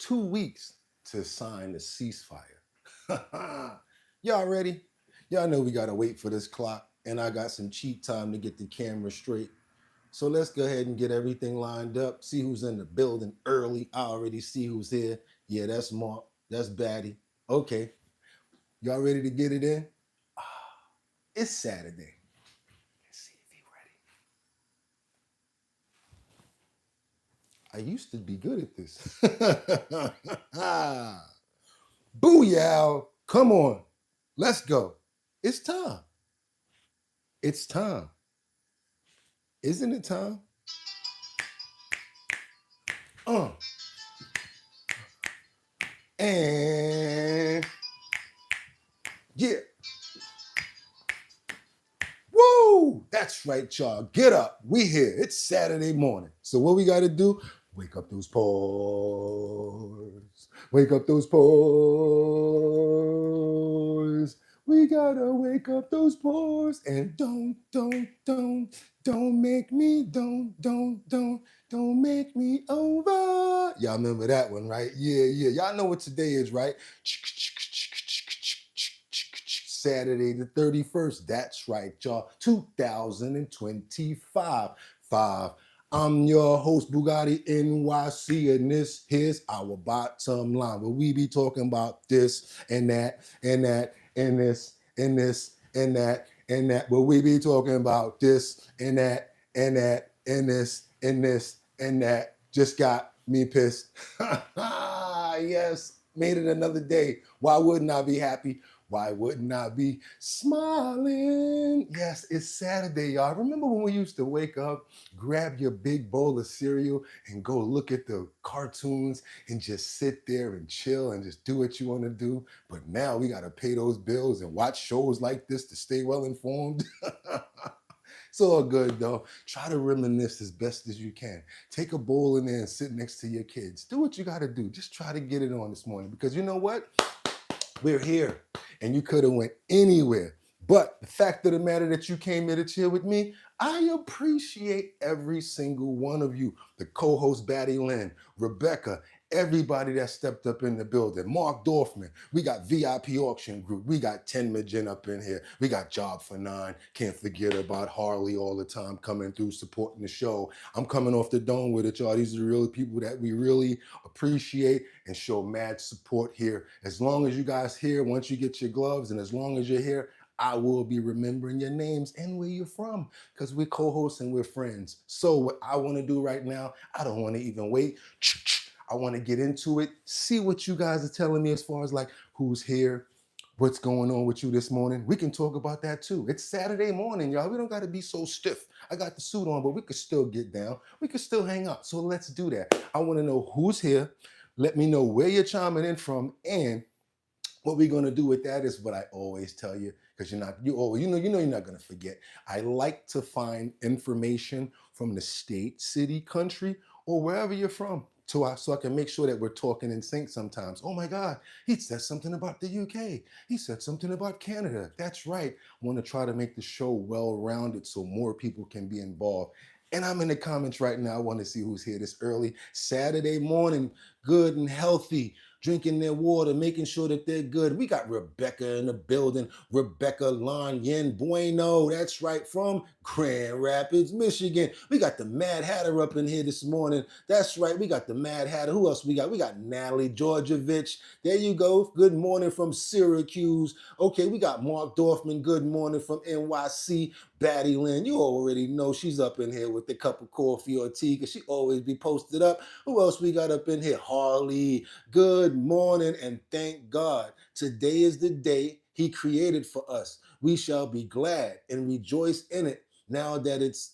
2 weeks to sign the ceasefire. Y'all ready? Y'all know we gotta wait for this clock, and I got some cheat time to get the camera straight. So let's go ahead and get everything lined up. See who's in the building early. I already see who's here. Yeah, that's Mark. That's Batty. Okay, y'all ready to get it in? It's Saturday. Let's see if he's ready. I used to be good at this. Booyah! Come on, let's go. It's time. It's time. Isn't it time? And yeah. Woo! That's right, y'all. Get up. We here. It's Saturday morning. So what we got to do? Wake up those pores. Wake up those pores. We gotta wake up those pores. And don't make me, don't make me over. Y'all remember that one, right? Yeah. Y'all know what today is, right? Saturday the 31st. That's right, y'all. 2025. I'm your host, Bugatti NYC, and this here's our bottom line, where we be talking about this and that and that and this and this and that and that, where we be talking about this and that and that and this and this and that. Just got me pissed. Yes, made it another day. Why wouldn't I be happy? Why wouldn't I be smiling? Yes, it's Saturday, y'all. Remember when we used to wake up, grab your big bowl of cereal, and go look at the cartoons and just sit there and chill and just do what you want to do? But now we got to pay those bills and watch shows like this to stay well informed. It's all good, though. Try to reminisce as best as you can. Take a bowl in there and sit next to your kids. Do what you got to do. Just try to get it on this morning, because you know what? We're here, and you could have went anywhere. But the fact of the matter that you came here to chill with me, I appreciate every single one of you. The co-host, Batty Lynn, Rebecca, everybody that stepped up in the building. Mark Dorfman, we got VIP Auction Group. We got 10 Majin up in here. We got Job for 9. Can't forget about Harley all the time coming through, supporting the show. I'm coming off the dome with it, y'all. These are the real people that we really appreciate and show mad support here. As long as you guys here, once you get your gloves, and as long as you're here, I will be remembering your names and where you're from, because we're co-hosts and we're friends. So what I want to do right now, I don't want to even wait. I want to get into it, see what you guys are telling me as far as like who's here, what's going on with you this morning. We can talk about that too. It's Saturday morning, y'all. We don't got to be so stiff. I got the suit on, but we could still get down. We could still hang out. So let's do that. I want to know who's here. Let me know where you're chiming in from, and what we're gonna do with that is what I always tell you, because you're not you're not gonna forget. I like to find information from the state, city, country, or wherever you're from, so I can make sure that we're talking in sync sometimes. Oh my God, he said something about the UK. He said something about Canada. That's right. I want to try to make the show well-rounded so more people can be involved. And I'm in the comments right now. I want to see who's here this early Saturday morning, good and healthy, drinking their water, making sure that they're good. We got Rebecca in the building. Rebecca Lon Yen Bueno. That's right, from Grand Rapids, Michigan. We got the Mad Hatter up in here this morning. That's right, we got the Mad Hatter. Who else we got? We got Natalie Georgievich. There you go. Good morning from Syracuse. Okay, we got Mark Dorfman. Good morning from NYC. Batty Lynn, you already know she's up in here with the cup of coffee or tea, because she always be posted up. Who else we got up in here? Harley. Good morning, and thank God. Today is the day he created for us. We shall be glad and rejoice in it. Now that is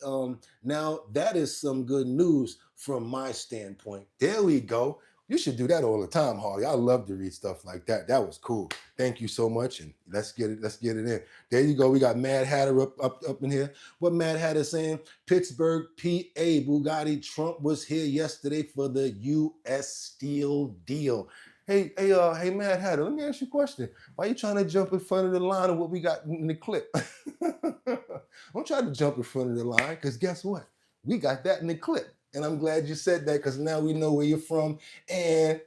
some good news from my standpoint. There we go. You should do that all the time, Harley. I love to read stuff like that. That was cool. Thank you so much, and let's get it in. There you go. We got Mad Hatter up in here. What Mad Hatter saying? Pittsburgh, PA, Bugatti. Trump was here yesterday for the U.S. Steel deal. Hey, Mad Hatter, let me ask you a question. Why are you trying to jump in front of the line of what we got in the clip? Don't try to jump in front of the line, because guess what? We got that in the clip. And I'm glad you said that, because now we know where you're from. And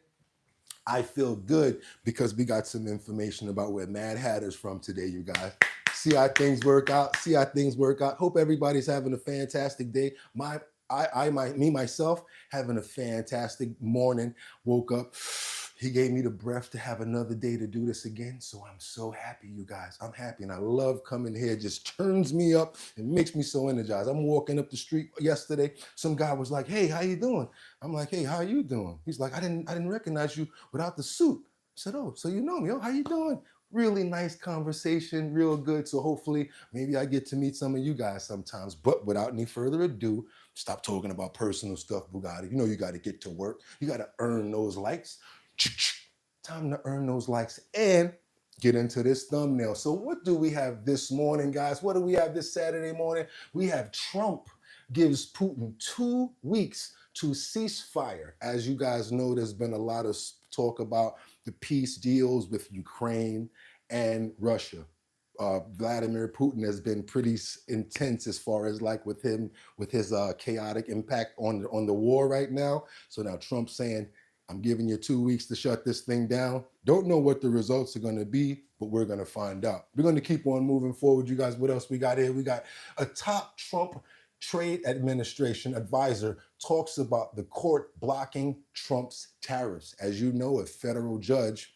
I feel good because we got some information about where Mad Hatter's from today, you guys. See how things work out. See how things work out. Hope everybody's having a fantastic day. Myself, having a fantastic morning. Woke up. He gave me the breath to have another day to do this again. So I'm so happy, you guys. I'm happy, and I love coming here. It just turns me up and makes me so energized. I'm walking up the street yesterday. Some guy was like, "Hey, how you doing?" I'm like, "Hey, how you doing?" He's like, I didn't recognize you without the suit." I said, "Oh, so you know me? Oh, how you doing?" Really nice conversation, real good. So hopefully, maybe I get to meet some of you guys sometimes. But without any further ado, stop talking about personal stuff, Bugatti. You know you got to get to work. You got to earn those likes. Time to earn those likes and get into this thumbnail. So what do we have this morning, guys? What do we have this Saturday morning? We have Trump gives Putin 2 weeks to ceasefire. As you guys know, there's been a lot of talk about the peace deals with Ukraine and Russia. Vladimir Putin has been pretty intense as far as like with his chaotic impact on the war right now. So now Trump's saying, I'm giving you 2 weeks to shut this thing down. Don't know what the results are going to be, but we're going to find out. We're going to keep on moving forward. You guys, what else we got here? We got a top Trump Trade Administration advisor talks about the court blocking Trump's tariffs. As you know, a federal judge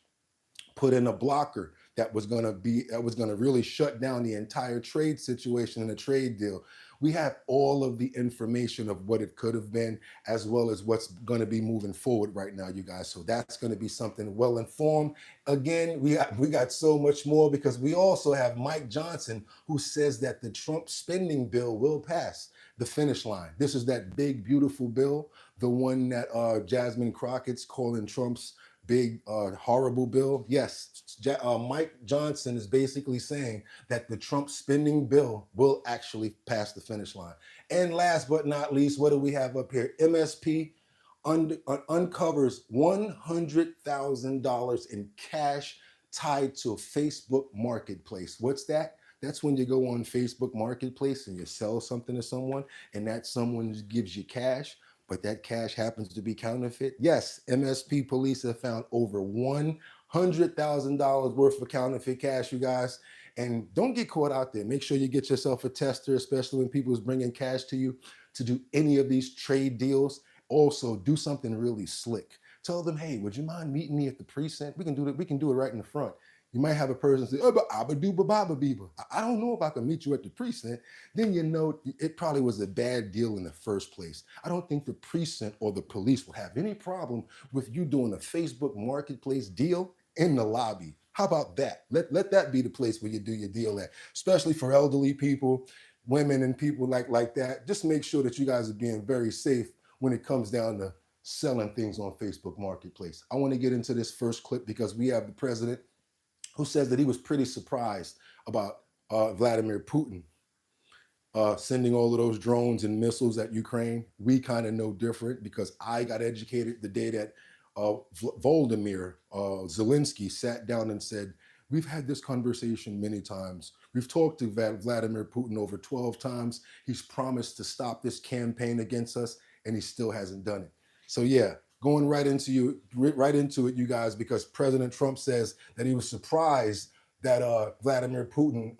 put in a blocker that was going to really shut down the entire trade situation in a trade deal. We have all of the information of what it could have been, as well as what's going to be moving forward right now, you guys. So that's going to be something well informed. Again, we got so much more because we also have Mike Johnson, who says that the Trump spending bill will pass the finish line. This is that big, beautiful bill, the one that Jasmine Crockett's calling Trump's big, horrible bill. Yes, Mike Johnson is basically saying that the Trump spending bill will actually pass the finish line. And last but not least, what do we have up here? MSP uncovers $100,000 in cash tied to a Facebook marketplace. What's that? That's when you go on Facebook Marketplace and you sell something to someone, and that someone gives you cash, but that cash happens to be counterfeit. Yes, MSP police have found over $100,000 worth of counterfeit cash, you guys. And don't get caught out there. Make sure you get yourself a tester, especially when people's bringing cash to you to do any of these trade deals. Also, do something really slick. Tell them, hey, would you mind meeting me at the precinct? We can do it right in the front. You might have a person say, "Oh, but I don't know if I can meet you at the precinct." Then you know it probably was a bad deal in the first place. I don't think the precinct or the police will have any problem with you doing a Facebook Marketplace deal in the lobby. How about that? Let that be the place where you do your deal at, especially for elderly people, women, and people like that. Just make sure that you guys are being very safe when it comes down to selling things on Facebook Marketplace. I want to get into this first clip because we have the president who says that he was pretty surprised about Vladimir Putin sending all of those drones and missiles at Ukraine. We kind of know different because I got educated the day that Volodymyr Zelensky sat down and said, "We've had this conversation many times. We've talked to Vladimir Putin over 12 times. He's promised to stop this campaign against us, and he still hasn't done it." So yeah, going right into it, you guys, because President Trump says that he was surprised that Vladimir Putin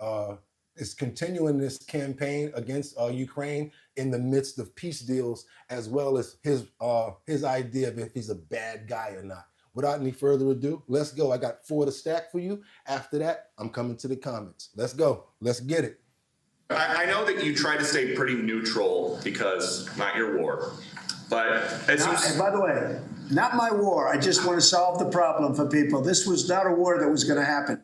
is continuing this campaign against Ukraine in the midst of peace deals, as well as his idea of if he's a bad guy or not. Without any further ado, let's go. I got 4 to stack for you. After that, I'm coming to the comments. Let's go. Let's get it. I know that you try to stay pretty neutral because not your war. But and by the way, not my war. I just want to solve the problem for people. This was not a war that was going to happen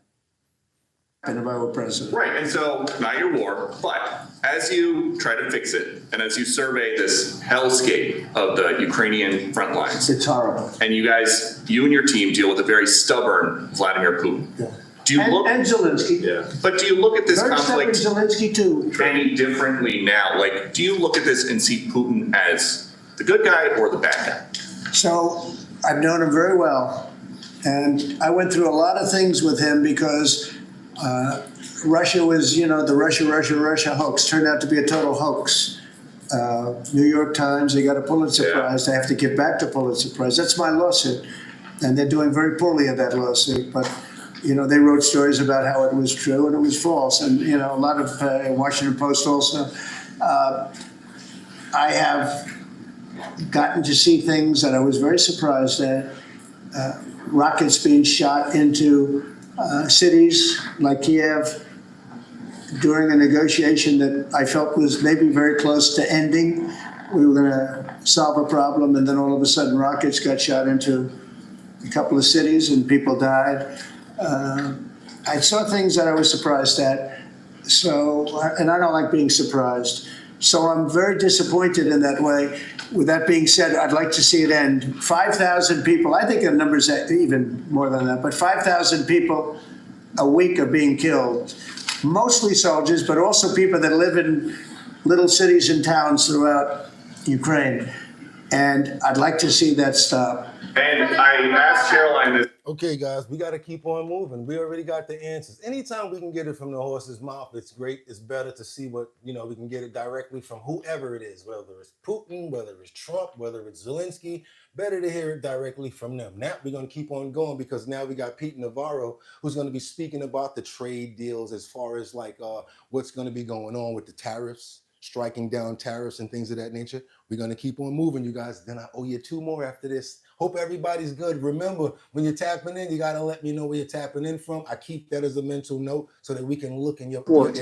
if I were president. Right, and so not your war, but as you try to fix it, and as you survey this hellscape of the Ukrainian front lines, it's horrible. And you and your team deal with a very stubborn Vladimir Putin. Yeah. Do you and Zelensky. Yeah. But do you look at this conflict Zelensky too any differently now? Like, do you look at this and see Putin as the good guy or the bad guy? So I've known him very well, and I went through a lot of things with him because Russia was, the Russia hoax turned out to be a total hoax. New York Times, they got a Pulitzer Prize. They have to give back the Pulitzer Prize. That's my lawsuit. And they're doing very poorly in that lawsuit, but they wrote stories about how it was true and it was false, and a lot of Washington Post also. I have gotten to see things that I was very surprised at. Rockets being shot into cities like Kiev during a negotiation that I felt was maybe very close to ending. We were going to solve a problem, and then all of a sudden rockets got shot into a couple of cities and people died. I saw things that I was surprised at. So, and I don't like being surprised. So I'm very disappointed in that way. With that being said, I'd like to see it end. 5,000 people, I think the numbers are even more than that, but 5,000 people a week are being killed. Mostly soldiers, but also people that live in little cities and towns throughout Ukraine. And I'd like to see that stop. And I asked Caroline this. Okay, guys, we got to keep on moving. We already got the answers. Anytime we can get it from the horse's mouth, it's great. It's better to see what, we can get it directly from whoever it is, whether it's Putin, whether it's Trump, whether it's Zelensky. Better to hear it directly from them. Now we're going to keep on going because now we got Pete Navarro, who's going to be speaking about the trade deals as far as like what's going to be going on with the tariffs, striking down tariffs and things of that nature. We're going to keep on moving, you guys. Then I owe you 2 more after this. Hope everybody's good. Remember, when you're tapping in, you got to let me know where you're tapping in from. I keep that as a mental note so that we can look in your areas.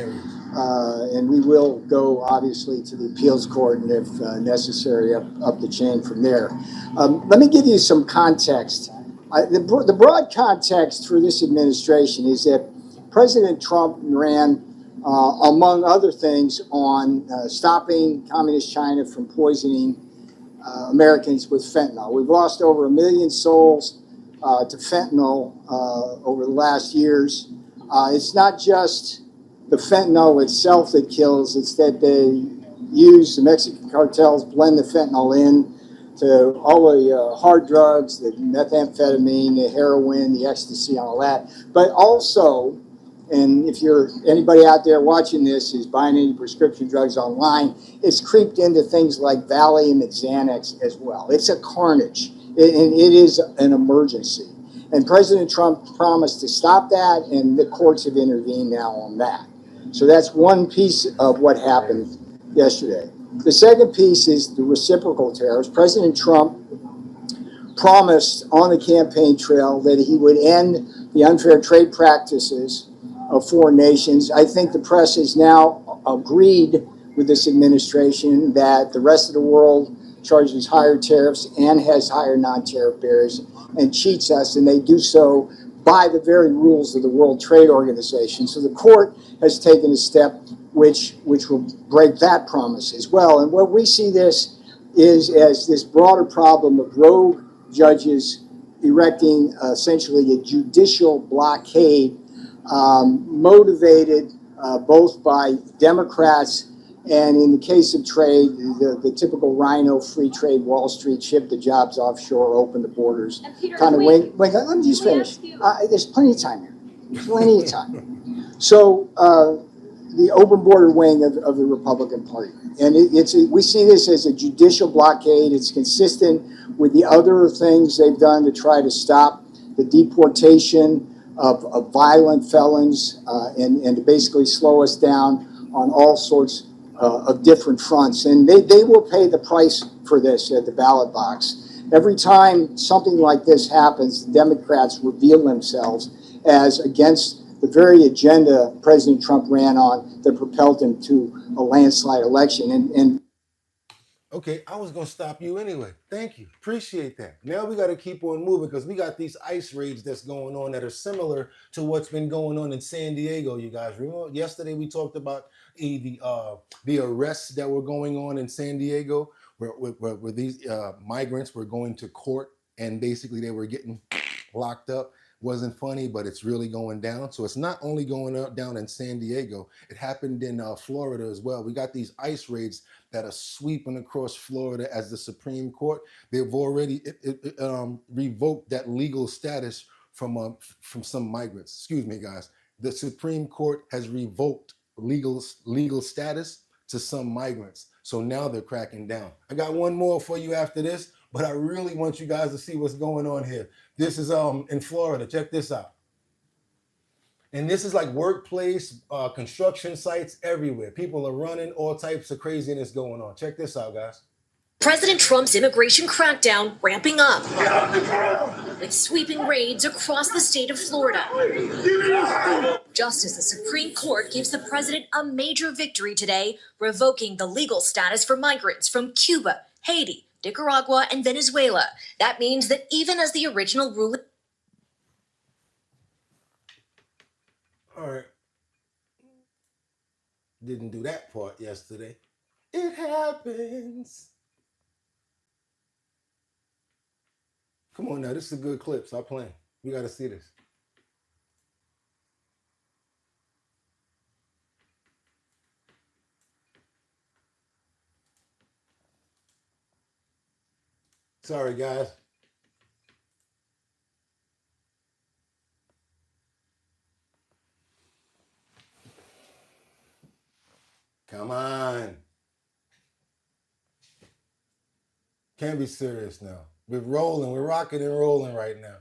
And we will go, obviously, to the appeals court and, if necessary, up the chain from there. Let me give you some context. The broad context for this administration is that President Trump ran, among other things, on stopping Communist China from poisoning Americans with fentanyl. We've lost over 1 million souls to fentanyl over the last years. It's not just the fentanyl itself that kills, it's that they use, the Mexican cartels blend the fentanyl in to all the hard drugs, the methamphetamine, the heroin, the ecstasy, all that. But also, and if anybody out there watching this is buying any prescription drugs online, it's creeped into things like Valium and Xanax as well. It's a carnage, and it is an emergency. And President Trump promised to stop that, and the courts have intervened now on that. So that's one piece of what happened yesterday. The second piece is the reciprocal tariffs. President Trump promised on the campaign trail that he would end the unfair trade practices of foreign nations. I think the press has now agreed with this administration that the rest of the world charges higher tariffs and has higher non-tariff barriers and cheats us, and they do so by the very rules of the World Trade Organization. So the court has taken a step which will break that promise as well. And what we see this is as this broader problem of rogue judges erecting essentially a judicial blockade motivated both by Democrats and, in the case of trade, the typical rhino free trade Wall Street, ship the jobs offshore, open the borders, kind of wink. Let me just finish. There's plenty of time here. Plenty of time. So the open border wing of the Republican Party. And we see this as a judicial blockade. It's consistent with the other things they've done to try to stop the deportation of violent felons and to basically slow us down on all sorts of different fronts. And they will pay the price for this at the ballot box. Every time something like this happens, the Democrats reveal themselves as against the very agenda President Trump ran on that propelled him to a landslide election. And Okay, I was going to stop you anyway. Thank you. Appreciate that. Now we got to keep on moving because we got these ICE raids that's going on that are similar to what's been going on in San Diego, you guys. Remember yesterday we talked about the arrests that were going on in San Diego where these migrants were going to court and basically they were getting locked up. Wasn't funny, but it's really going down. So it's not only going down in San Diego, it happened in Florida as well. We got these ICE raids that are sweeping across Florida as the Supreme Court. They've already revoked that legal status from some migrants. Excuse me, guys. The Supreme Court has revoked legal status to some migrants. So now they're cracking down. I got one more for you after this, but I really want you guys to see what's going on here. This is in Florida. Check this out. And this is like workplace, construction sites everywhere. People are running, all types of craziness going on. Check this out, guys. President Trump's immigration crackdown ramping up, with sweeping raids across the state of Florida. Just as the Supreme Court gives the president a major victory today, revoking the legal status for migrants from Cuba, Haiti, Nicaragua, and Venezuela. That means that even as the original ruling... All right. Didn't do that part yesterday. It happens. Come on now, this is a good clip. Stop playing. We got to see this. Sorry, guys. Come on. Can't be serious now. We're rolling. We're rocking and rolling right now.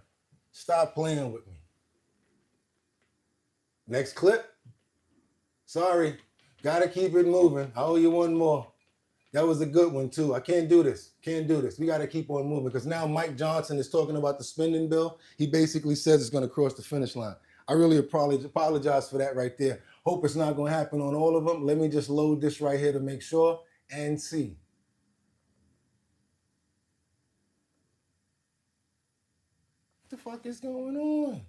Stop playing with me. Next clip. Sorry. Gotta keep it moving. I owe you one more. That was a good one, too. I can't do this. Can't do this. We got to keep on moving because now Mike Johnson is talking about the spending bill. He basically says it's going to cross the finish line. I really apologize for that right there. Hope it's not going to happen on all of them. Let me just load this right here to make sure and see. What the fuck is going on?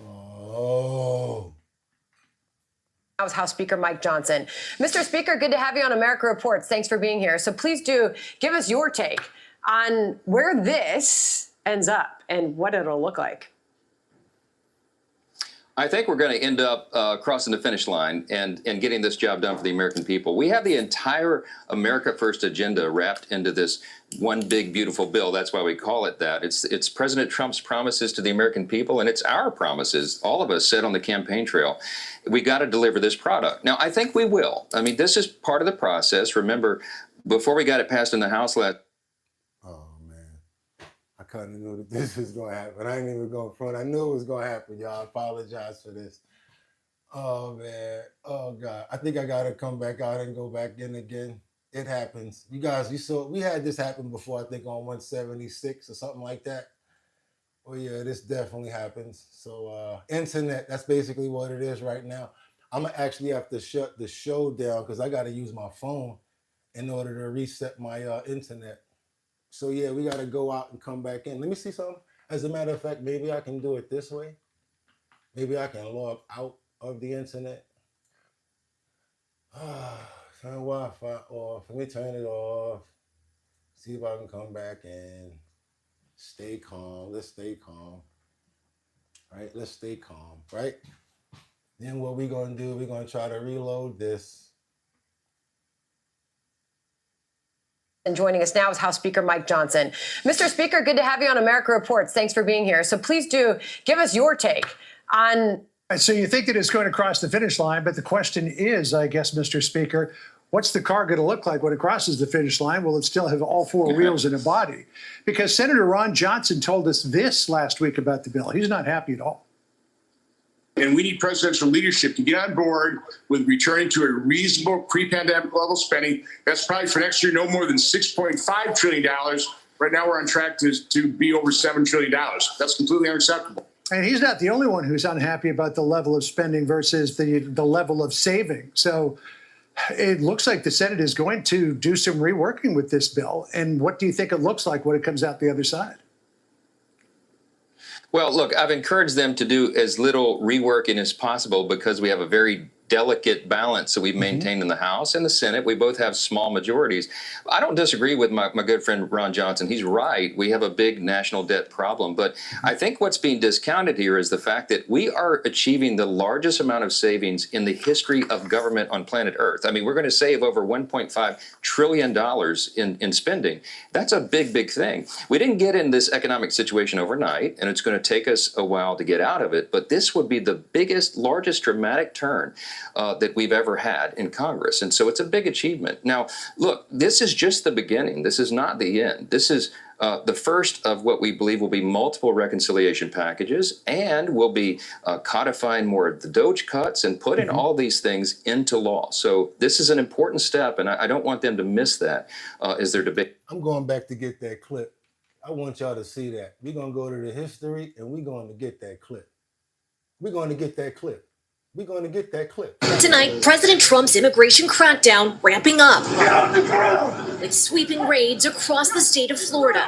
Oh. House Speaker Mike Johnson. Mr. Speaker, good to have you on America Reports. Thanks for being here. So please do give us your take on where this ends up and what it'll look like. I think we're going to end up crossing the finish line and getting this job done for the American people. We have the entire America First agenda wrapped into this one big, beautiful bill. That's why we call it that. It's President Trump's promises to the American people, and it's our promises, all of us said on the campaign trail. We got to deliver this product. Now, I think we will. I mean, this is part of the process. Remember, before we got it passed in the House last... I kind of knew that this was going to happen. I ain't even going front. I knew it was going to happen, y'all. I apologize for this. Oh, man. Oh, God. I think I got to come back out and go back in again. It happens. You guys, you saw, we had this happen before, I think on 176 or something like that. Oh, yeah, this definitely happens. So, internet, that's basically what it is right now. I'm going to actually have to shut the show down because I got to use my phone in order to reset my internet. So, yeah, we got to go out and come back in. Let me see something. As a matter of fact, maybe I can do it this way. Maybe I can log out of the internet. Turn Wi-Fi off. Let me turn it off. See if I can come back in. Stay calm. Let's stay calm. All right, let's stay calm, right? Then what we're going to do, we're going to try to reload this. And joining us now is House Speaker Mike Johnson. Mr. Speaker, good to have you on America Reports. Thanks for being here. So please do give us your take on... So you think that it's going to cross the finish line, but the question is, I guess, Mr. Speaker, what's the car going to look like when it crosses the finish line? Will it still have all four wheels and a body? Because Senator Ron Johnson told us this last week about the bill. He's not happy at all. And we need presidential leadership to get on board with returning to a reasonable pre-pandemic level spending. That's probably for next year no more than $6.5 trillion. Right now we're on track to be over $7 trillion. That's completely unacceptable. And he's not the only one who's unhappy about the level of spending versus the level of saving. So it looks like the Senate is going to do some reworking with this bill. And what do you think it looks like when it comes out the other side? Well, look, I've encouraged them to do as little reworking as possible because we have a very delicate balance that we've maintained in the House and the Senate. We both have small majorities. I don't disagree with my good friend Ron Johnson. He's right. We have a big national debt problem. But I think what's being discounted here is the fact that we are achieving the largest amount of savings in the history of government on planet Earth. I mean, we're going to save over $1.5 trillion in spending. That's a big, big thing. We didn't get in this economic situation overnight, and it's going to take us a while to get out of it. But this would be the biggest, largest dramatic turn that we've ever had in Congress. And so it's a big achievement. Now, look, this is just the beginning. This is not the end. This is The first of what we believe will be multiple reconciliation packages, and we'll be codifying more of the Doge cuts and putting all these things into law. So this is an important step, and I don't want them to miss that as their debate. I'm going back to get that clip. I want y'all to see that. We're going to go to the history and we're going to get that clip. We're going to get that clip. We're going to get that clip. Tonight, President Trump's immigration crackdown ramping up, with sweeping raids across the state of Florida.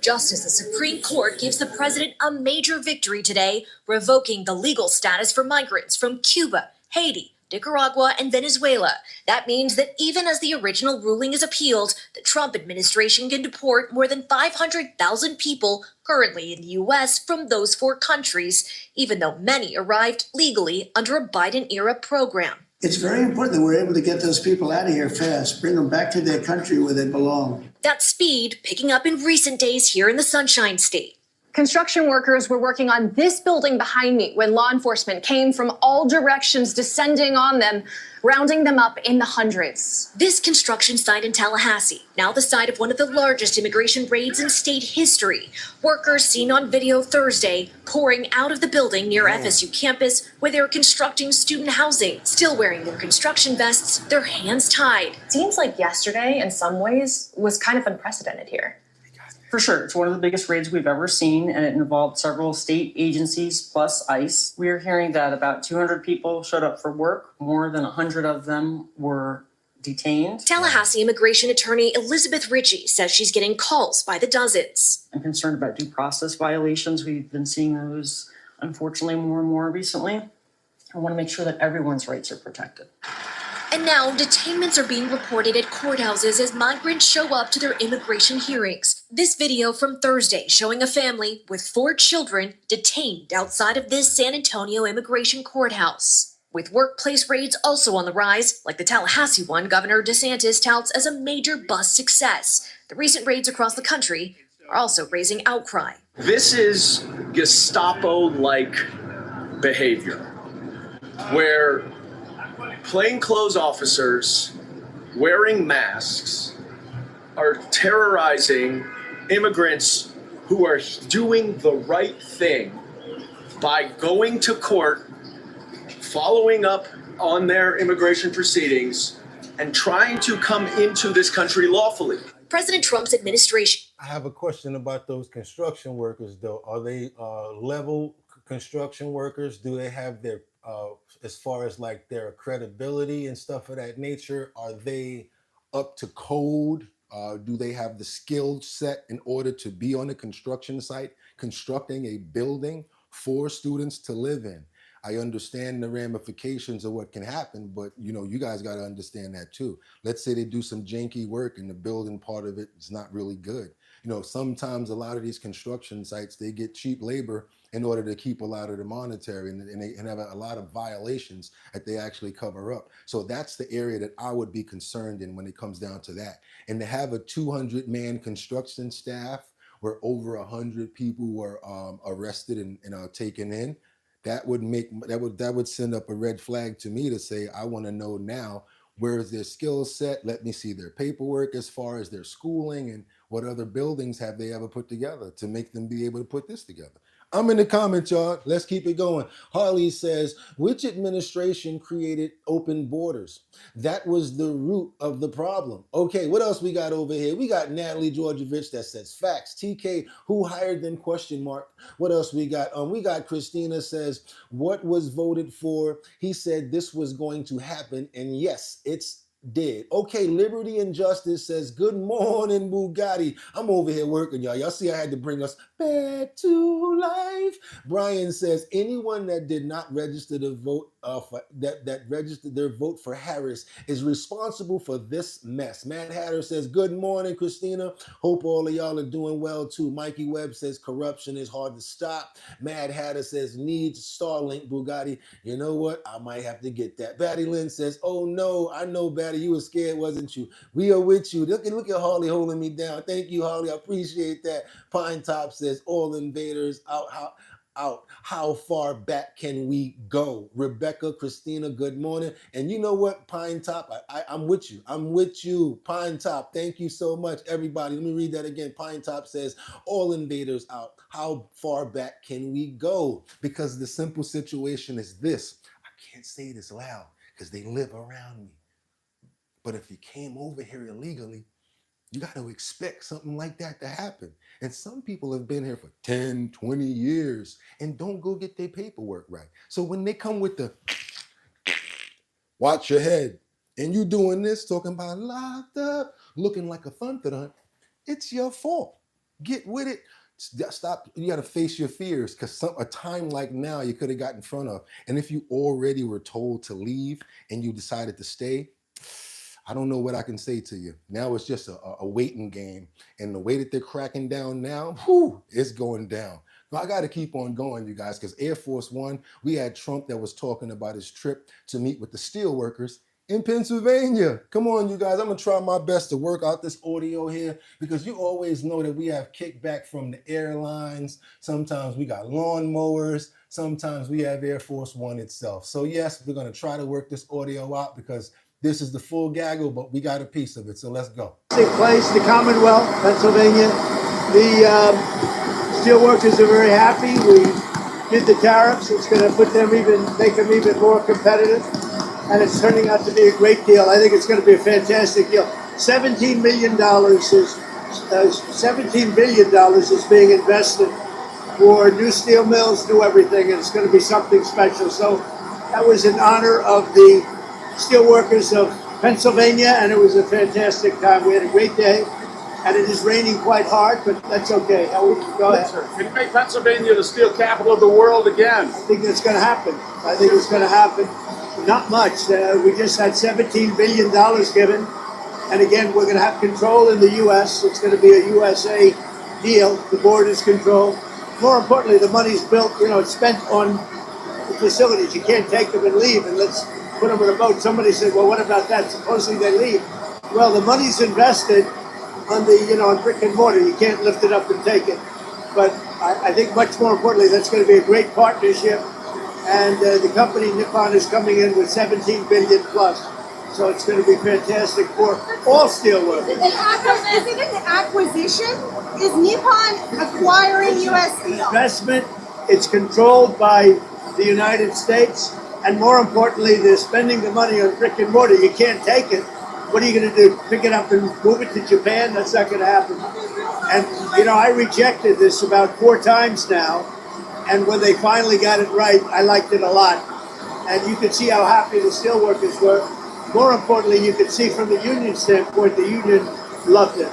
Just as the Supreme Court gives the president a major victory today, revoking the legal status for migrants from Cuba, Haiti, Nicaragua, and Venezuela. That means that even as the original ruling is appealed, the Trump administration can deport more than 500,000 people currently in the U.S. from those 4 countries, even though many arrived legally under a Biden-era program. It's very important that we're able to get those people out of here fast, bring them back to their country where they belong. That speed picking up in recent days here in the Sunshine State. Construction workers were working on this building behind me when law enforcement came from all directions, descending on them, rounding them up in the hundreds. This construction site in Tallahassee, now the site of one of the largest immigration raids in state history. Workers seen on video Thursday pouring out of the building near FSU campus where they were constructing student housing, still wearing their construction vests, their hands tied. Seems like yesterday, in some ways, was kind of unprecedented here. For sure. It's one of the biggest raids we've ever seen, and it involved several state agencies plus ICE. We are hearing that about 200 people showed up for work. More than 100 of them were detained. Tallahassee immigration attorney Elizabeth Ritchie says she's getting calls by the dozens. I'm concerned about due process violations. We've been seeing those, unfortunately, more and more recently. I want to make sure that everyone's rights are protected. And now detainments are being reported at courthouses as migrants show up to their immigration hearings. This video from Thursday showing a family with 4 children detained outside of this San Antonio immigration courthouse. With workplace raids also on the rise, like the Tallahassee one Governor DeSantis touts as a major bus success. The recent raids across the country are also raising outcry. This is Gestapo-like behavior, where plainclothes officers wearing masks are terrorizing immigrants who are doing the right thing by going to court, following up on their immigration proceedings, and trying to come into this country lawfully. President Trump's administration. I have a question about those construction workers, though. Are they level construction workers? Do they have their as far as like their credibility and stuff of that nature, are they up to code? Do they have the skill set in order to be on a construction site, constructing a building for students to live in? I understand the ramifications of what can happen, but you guys got to understand that too. Let's say they do some janky work and the building part of it is not really good. Sometimes a lot of these construction sites, they get cheap labor in order to keep a lot of the monetary, and they have a lot of violations that they actually cover up. So that's the area that I would be concerned in when it comes down to that. And to have a 200-man construction staff where over 100 people were arrested and taken in, that would send up a red flag to me to say, I want to know now, where is their skill set? Let me see their paperwork as far as their schooling, and what other buildings have they ever put together to make them be able to put this together. I'm in the comments, y'all. Let's keep it going. Harley says, which administration created open borders? That was the root of the problem. Okay, what else we got over here? We got Natalie Georgievich that says facts. TK, who hired them? Question mark. What else we got? We got Christina says, what was voted for? He said this was going to happen, and yes, it's did. Okay, Liberty and Justice says, good morning, Bugatti. I'm over here working, y'all. Y'all see I had to bring us back to life. Brian says, anyone that did not register to vote, that registered their vote for Harris is responsible for this mess. Mad Hatter says, good morning, Christina. Hope all of y'all are doing well, too. Mikey Webb says, corruption is hard to stop. Mad Hatter says, needs Starlink, Bugatti. You know what? I might have to get that. Batty Lynn says, oh no, I know, Batty, you were scared, wasn't you? We are with you. Look at Harley holding me down. Thank you, Harley. I appreciate that. Pine Top says, all invaders out. out. How far back can we go? Rebecca, Christina, good morning. And you know what, Pine Top, I'm with you. I'm with you, Pine Top. Thank you so much, everybody. Let me read that again. Pine Top says, all invaders out. How far back can we go? Because the simple situation is this. I can't say this loud because they live around me. But if you came over here illegally, you got to expect something like that to happen. And some people have been here for 10, 20 years and don't go get their paperwork right. So when they come with the watch your head and you doing this, talking about locked up, looking like a thunderunt, it's your fault. Get with it. Stop. You got to face your fears because a time like now you could have got in front of. And if you already were told to leave and you decided to stay, I don't know what I can say to you. Now it's just a waiting game. And the way that they're cracking down now, whew, it's going down. Now I got to keep on going, you guys, because Air Force One, we had Trump that was talking about his trip to meet with the steel workers in Pennsylvania. Come on, you guys. I'm going to try my best to work out this audio here because you always know that we have kickback from the airlines. Sometimes we got lawnmowers. Sometimes we have Air Force One itself. So yes, we're going to try to work this audio out because this is the full gaggle, but we got a piece of it, so let's go. Place, the Commonwealth, Pennsylvania. The steelworkers are very happy. We did the tariffs. It's going to make them even more competitive, and it's turning out to be a great deal. I think it's going to be a fantastic deal. $17 billion is being invested for new steel mills, new everything, and it's going to be something special. So that was in honor of the steelworkers of Pennsylvania, and it was a fantastic time. We had a great day, and it is raining quite hard, but that's okay. Go ahead. Can you make Pennsylvania the steel capital of the world again? I think that's going to happen. I think it's going to happen. Not much. We just had $17 billion given, and again, we're going to have control in the U.S. It's going to be a USA deal. The borders control. More importantly, the money's built. It's spent on the facilities. You can't take them and leave, and let's put them in a boat. Somebody said, well, what about that? Supposedly they leave. Well, the money's invested on on brick and mortar. You can't lift it up and take it. But I think much more importantly, that's going to be a great partnership. And the company Nippon is coming in with 17 billion plus. So it's going to be fantastic for all steelworkers. Is it an acquisition? Is Nippon acquiring U.S. steel? Investment. It's controlled by the United States. And more importantly, they're spending the money on brick and mortar. You can't take it. What are you going to do? Pick it up and move it to Japan? That's not going to happen. And, I rejected this about 4 times now. And when they finally got it right, I liked it a lot. And you could see how happy the steelworkers were. More importantly, you could see from the union standpoint, the union loved it.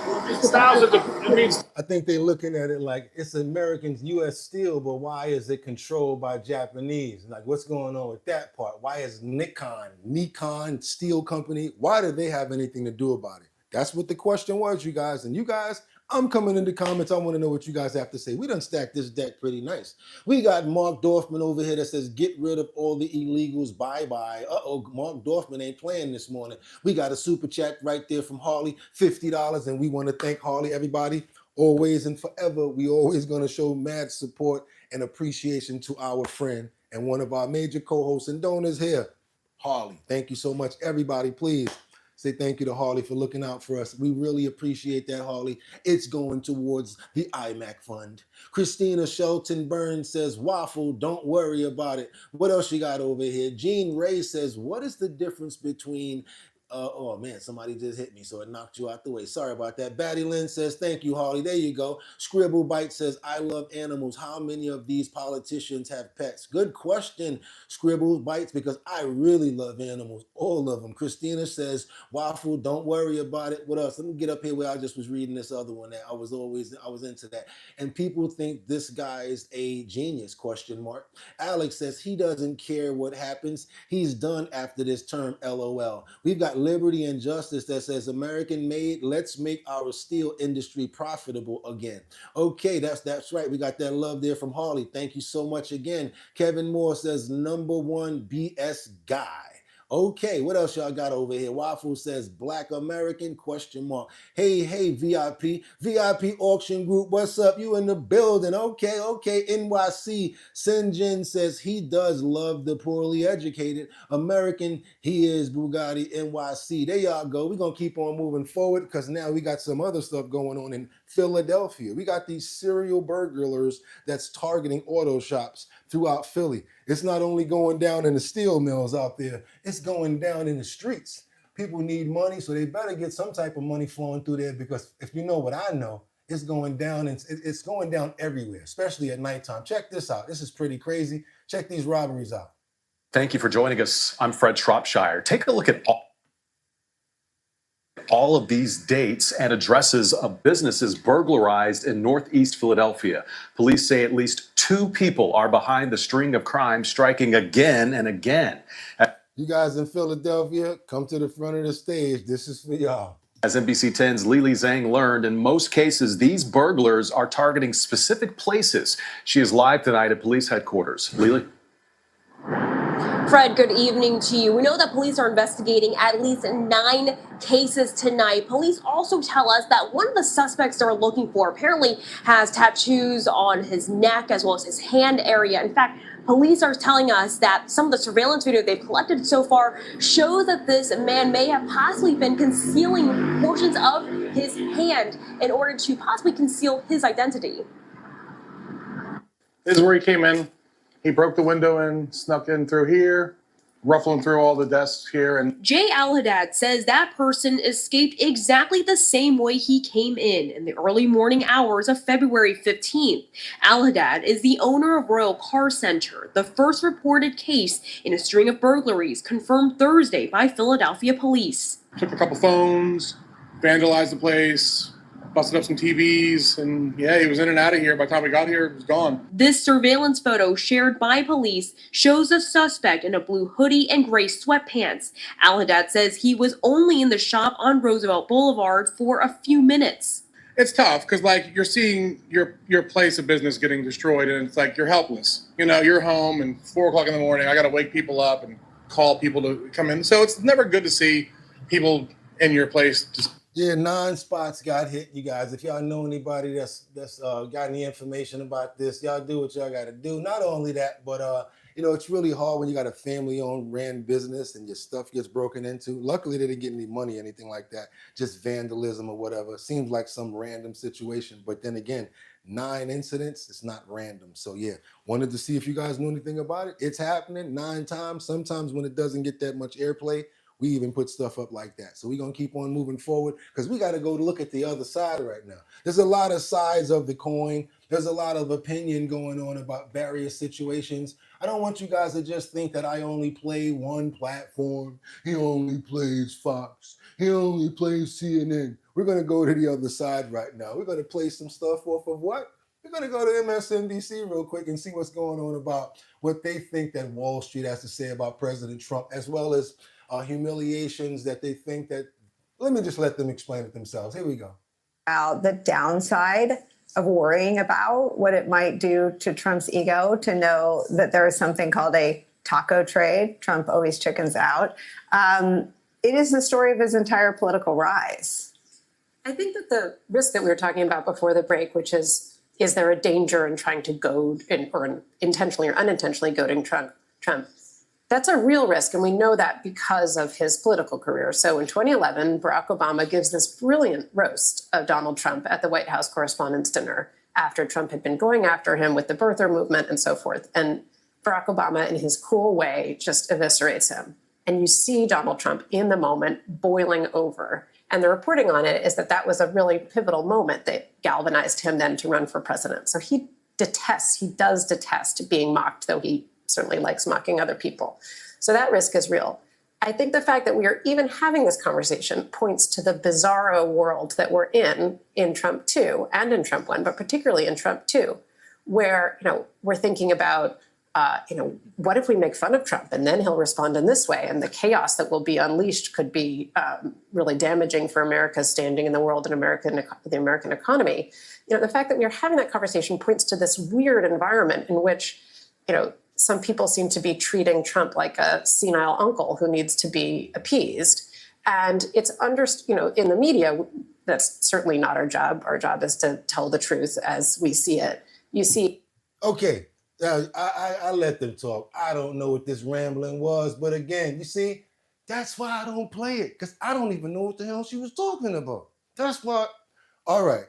I think they're looking at it like it's American U.S. steel, but why is it controlled by Japanese? Like, what's going on with that part? Why is Nikon Steel Company, why do they have anything to do about it? That's what the question was, you guys. And you guys, I'm coming in the comments. I want to know what you guys have to say. We done stacked this deck pretty nice. We got Mark Dorfman over here that says, get rid of all the illegals. Bye-bye. Uh-oh, Mark Dorfman ain't playing this morning. We got a super chat right there from Harley, $50. And we want to thank Harley, everybody. Always and forever, we always going to show mad support and appreciation to our friend and one of our major co-hosts and donors here, Harley. Thank you so much, everybody. Please say thank you to Harley for looking out for us. We really appreciate that, Harley. It's going towards the IMAC fund. Christina Shelton Burns says, waffle, don't worry about it. What else you got over here? Jean Ray says, what is the difference between oh man, somebody just hit me, so it knocked you out the way. Sorry about that. Batty Lynn says, thank you, Harley. There you go. Scribble Bite says, I love animals. How many of these politicians have pets? Good question, Scribble Bites, because I really love animals. All of them. Christina says, waffle, don't worry about it. What else? Let me get up here where I just was reading this other one that I was into that. And people think this guy is a genius, question mark. Alex says he doesn't care what happens. He's done after this term, LOL. We've got Liberty and Justice that says American made, let's make our steel industry profitable again. Okay, that's right. We got that love there from Harley. Thank you so much again. Kevin Moore says number one BS guy. Okay, what else y'all got over here? Waffle says Black American question mark. Hey, VIP auction group, what's up? You in the building? Okay, NYC. Sinjin says he does love the poorly educated American. He is Bugatti NYC. There y'all go. We're gonna keep on moving forward because now we got some other stuff going on in Philadelphia. We got these serial burglars that's targeting auto shops throughout Philly. It's not only going down in the steel mills out there, it's going down in the streets. People need money, so they better get some type of money flowing through there, because if you know what I know, it's going down, and it's going down everywhere, especially at nighttime. Check this out. This is pretty crazy. Check these robberies out. Thank you for joining us. I'm Fred Shropshire. Take a look at all of these dates and addresses of businesses burglarized in Northeast Philadelphia. Police say at least 2 people are behind the string of crime striking again and again. You guys in Philadelphia, come to the front of the stage. This is for y'all. As NBC 10's Lily Zhang learned, in most cases, these burglars are targeting specific places. She is live tonight at police headquarters. Lily? Fred, good evening to you. We know that police are investigating at least 9 cases tonight. Police also tell us that one of the suspects they're looking for apparently has tattoos on his neck as well as his hand area. In fact, police are telling us that some of the surveillance video they've collected so far shows that this man may have possibly been concealing portions of his hand in order to possibly conceal his identity. This is where he came in. He broke the window in, snuck in through here, ruffling through all the desks here. And Jay Al-Haddad says that person escaped exactly the same way he came in the early morning hours of February 15th. Al-Haddad is the owner of Royal Car Center, the first reported case in a string of burglaries confirmed Thursday by Philadelphia police. took a couple phones, vandalized the place, busted up some TVs, and yeah, he was in and out of here. By the time we got here, it was gone. This surveillance photo shared by police shows a suspect in a blue hoodie and gray sweatpants. Al-Haddad says he was only in the shop on Roosevelt Boulevard for a few minutes. It's tough because, like, you're seeing your place of business getting destroyed, and it's like you're helpless. You know, you're home and 4 o'clock in the morning. I got to wake people up and call people to come in. So it's never good to see people in your place just. Yeah, 9 spots got hit, you guys. If y'all know anybody that's got any information about this, y'all do what y'all got to do. Not only that, but you know, it's really hard when you got a family-owned ran business and your stuff gets broken into. Luckily, they didn't get any money, anything like that. Just vandalism or whatever. Seems like some random situation. But then again, 9 incidents, it's not random. So yeah, wanted to see if you guys knew anything about it. It's happening 9 times. Sometimes when it doesn't get that much airplay, we even put stuff up like that. So we're going to keep on moving forward because we got to go look at the other side right now. There's a lot of sides of the coin. There's a lot of opinion going on about various situations. I don't want you guys to just think that I only play one platform. He only plays Fox. He only plays CNN. We're going to go to the other side right now. We're going to play some stuff off of what? We're going to go to MSNBC real quick and see what's going on about what they think that Wall Street has to say about President Trump, as well as humiliations that they think that, let me just let them explain it themselves. Here we go. The downside of worrying about what it might do to Trump's ego to know that there is something called a taco trade. Trump always chickens out. It is the story of his entire political rise. I think that the risk that we were talking about before the break, which is there a danger in trying to goad or intentionally or unintentionally goading Trump? That's a real risk, and we know that because of his political career. So in 2011, Barack Obama gives this brilliant roast of Donald Trump at the White House Correspondents' Dinner after Trump had been going after him with the birther movement and so forth. And Barack Obama, in his cool way, just eviscerates him. And you see Donald Trump in the moment boiling over. And the reporting on it is that that was a really pivotal moment that galvanized him then to run for president. So he does detest being mocked, though he certainly likes mocking other people. So that risk is real. I think the fact that we are even having this conversation points to the bizarro world that we're in Trump 2 and in Trump 1, but particularly in Trump 2, where, we're thinking about, what if we make fun of Trump and then he'll respond in this way? And the chaos that will be unleashed could be really damaging for America's standing in the world and the American economy. The fact that we are having that conversation points to this weird environment in which, some people seem to be treating Trump like a senile uncle who needs to be appeased. And it's in the media, that's certainly not our job. Our job is to tell the truth as we see it. You see. Okay, I let them talk. I don't know what this rambling was, but again, you see, that's why I don't play it, because I don't even know what the hell she was talking about. That's why. All right.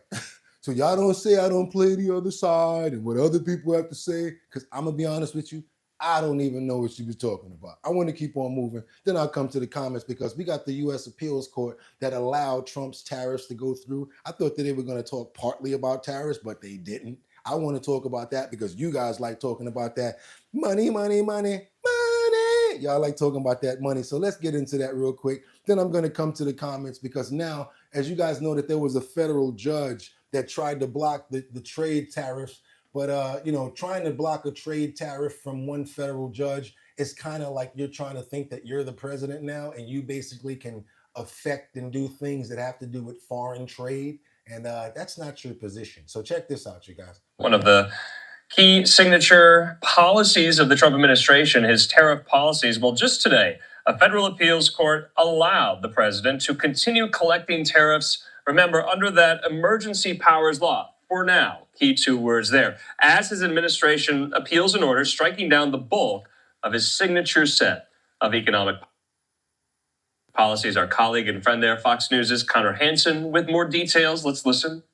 So y'all don't say I don't play the other side and what other people have to say, because I'm going to be honest with you, I don't even know what she was talking about. I want to keep on moving. Then I'll come to the comments, because we got the U.S. Appeals Court that allowed Trump's tariffs to go through. I thought that they were going to talk partly about tariffs, but they didn't. I want to talk about that because you guys like talking about that money, money, money, money. Y'all like talking about that money. So let's get into that real quick. Then I'm going to come to the comments, because now, as you guys know, that there was a federal judge that tried to block the trade tariffs. But, trying to block a trade tariff from one federal judge is kind of like you're trying to think that you're the president now and you basically can affect and do things that have to do with foreign trade. And that's not your position. So check this out, you guys. One of the key signature policies of the Trump administration, his tariff policies. Well, just today, a federal appeals court allowed the president to continue collecting tariffs, remember, under that emergency powers law. For now, key two words there, as his administration appeals an order striking down the bulk of his signature set of economic policies. Our colleague and friend there, Fox News' Connor Hansen, with more details. Let's listen.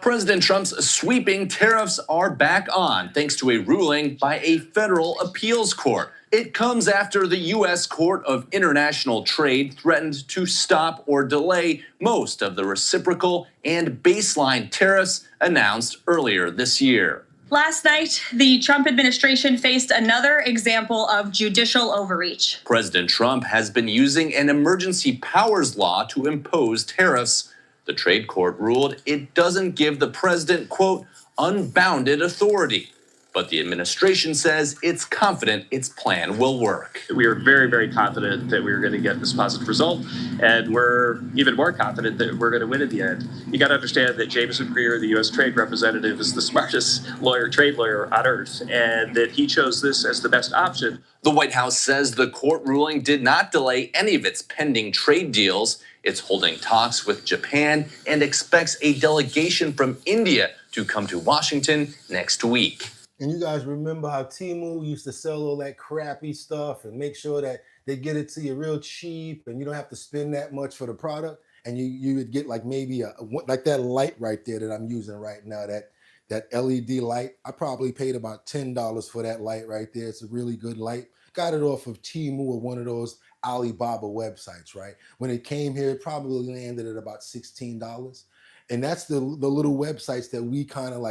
President Trump's sweeping tariffs are back on thanks to a ruling by a federal appeals court. It comes after the U.S. Court of International Trade threatened to stop or delay most of the reciprocal and baseline tariffs announced earlier this year. Last night, the Trump administration faced another example of judicial overreach. President Trump has been using an emergency powers law to impose tariffs. The trade court ruled it doesn't give the president, quote, unbounded authority. But the administration says it's confident its plan will work. We are very, very confident that we're going to get this positive result, and we're even more confident that we're going to win in the end. You got to understand that Jameson Greer, the U.S. Trade Representative, is the smartest trade lawyer on earth, and that he chose this as the best option. The White House says the court ruling did not delay any of its pending trade deals. It's holding talks with Japan and expects a delegation from India to come to Washington next week. And you guys remember how Temu used to sell all that crappy stuff and make sure that they get it to you real cheap and you don't have to spend that much for the product? And you would get like maybe like that light right there that I'm using right now, that LED light. I probably paid about $10 for that light right there. It's a really good light. Got it off of Temu or one of those Alibaba websites, right? When it came here, it probably landed at about $16. And that's the little websites that we kind of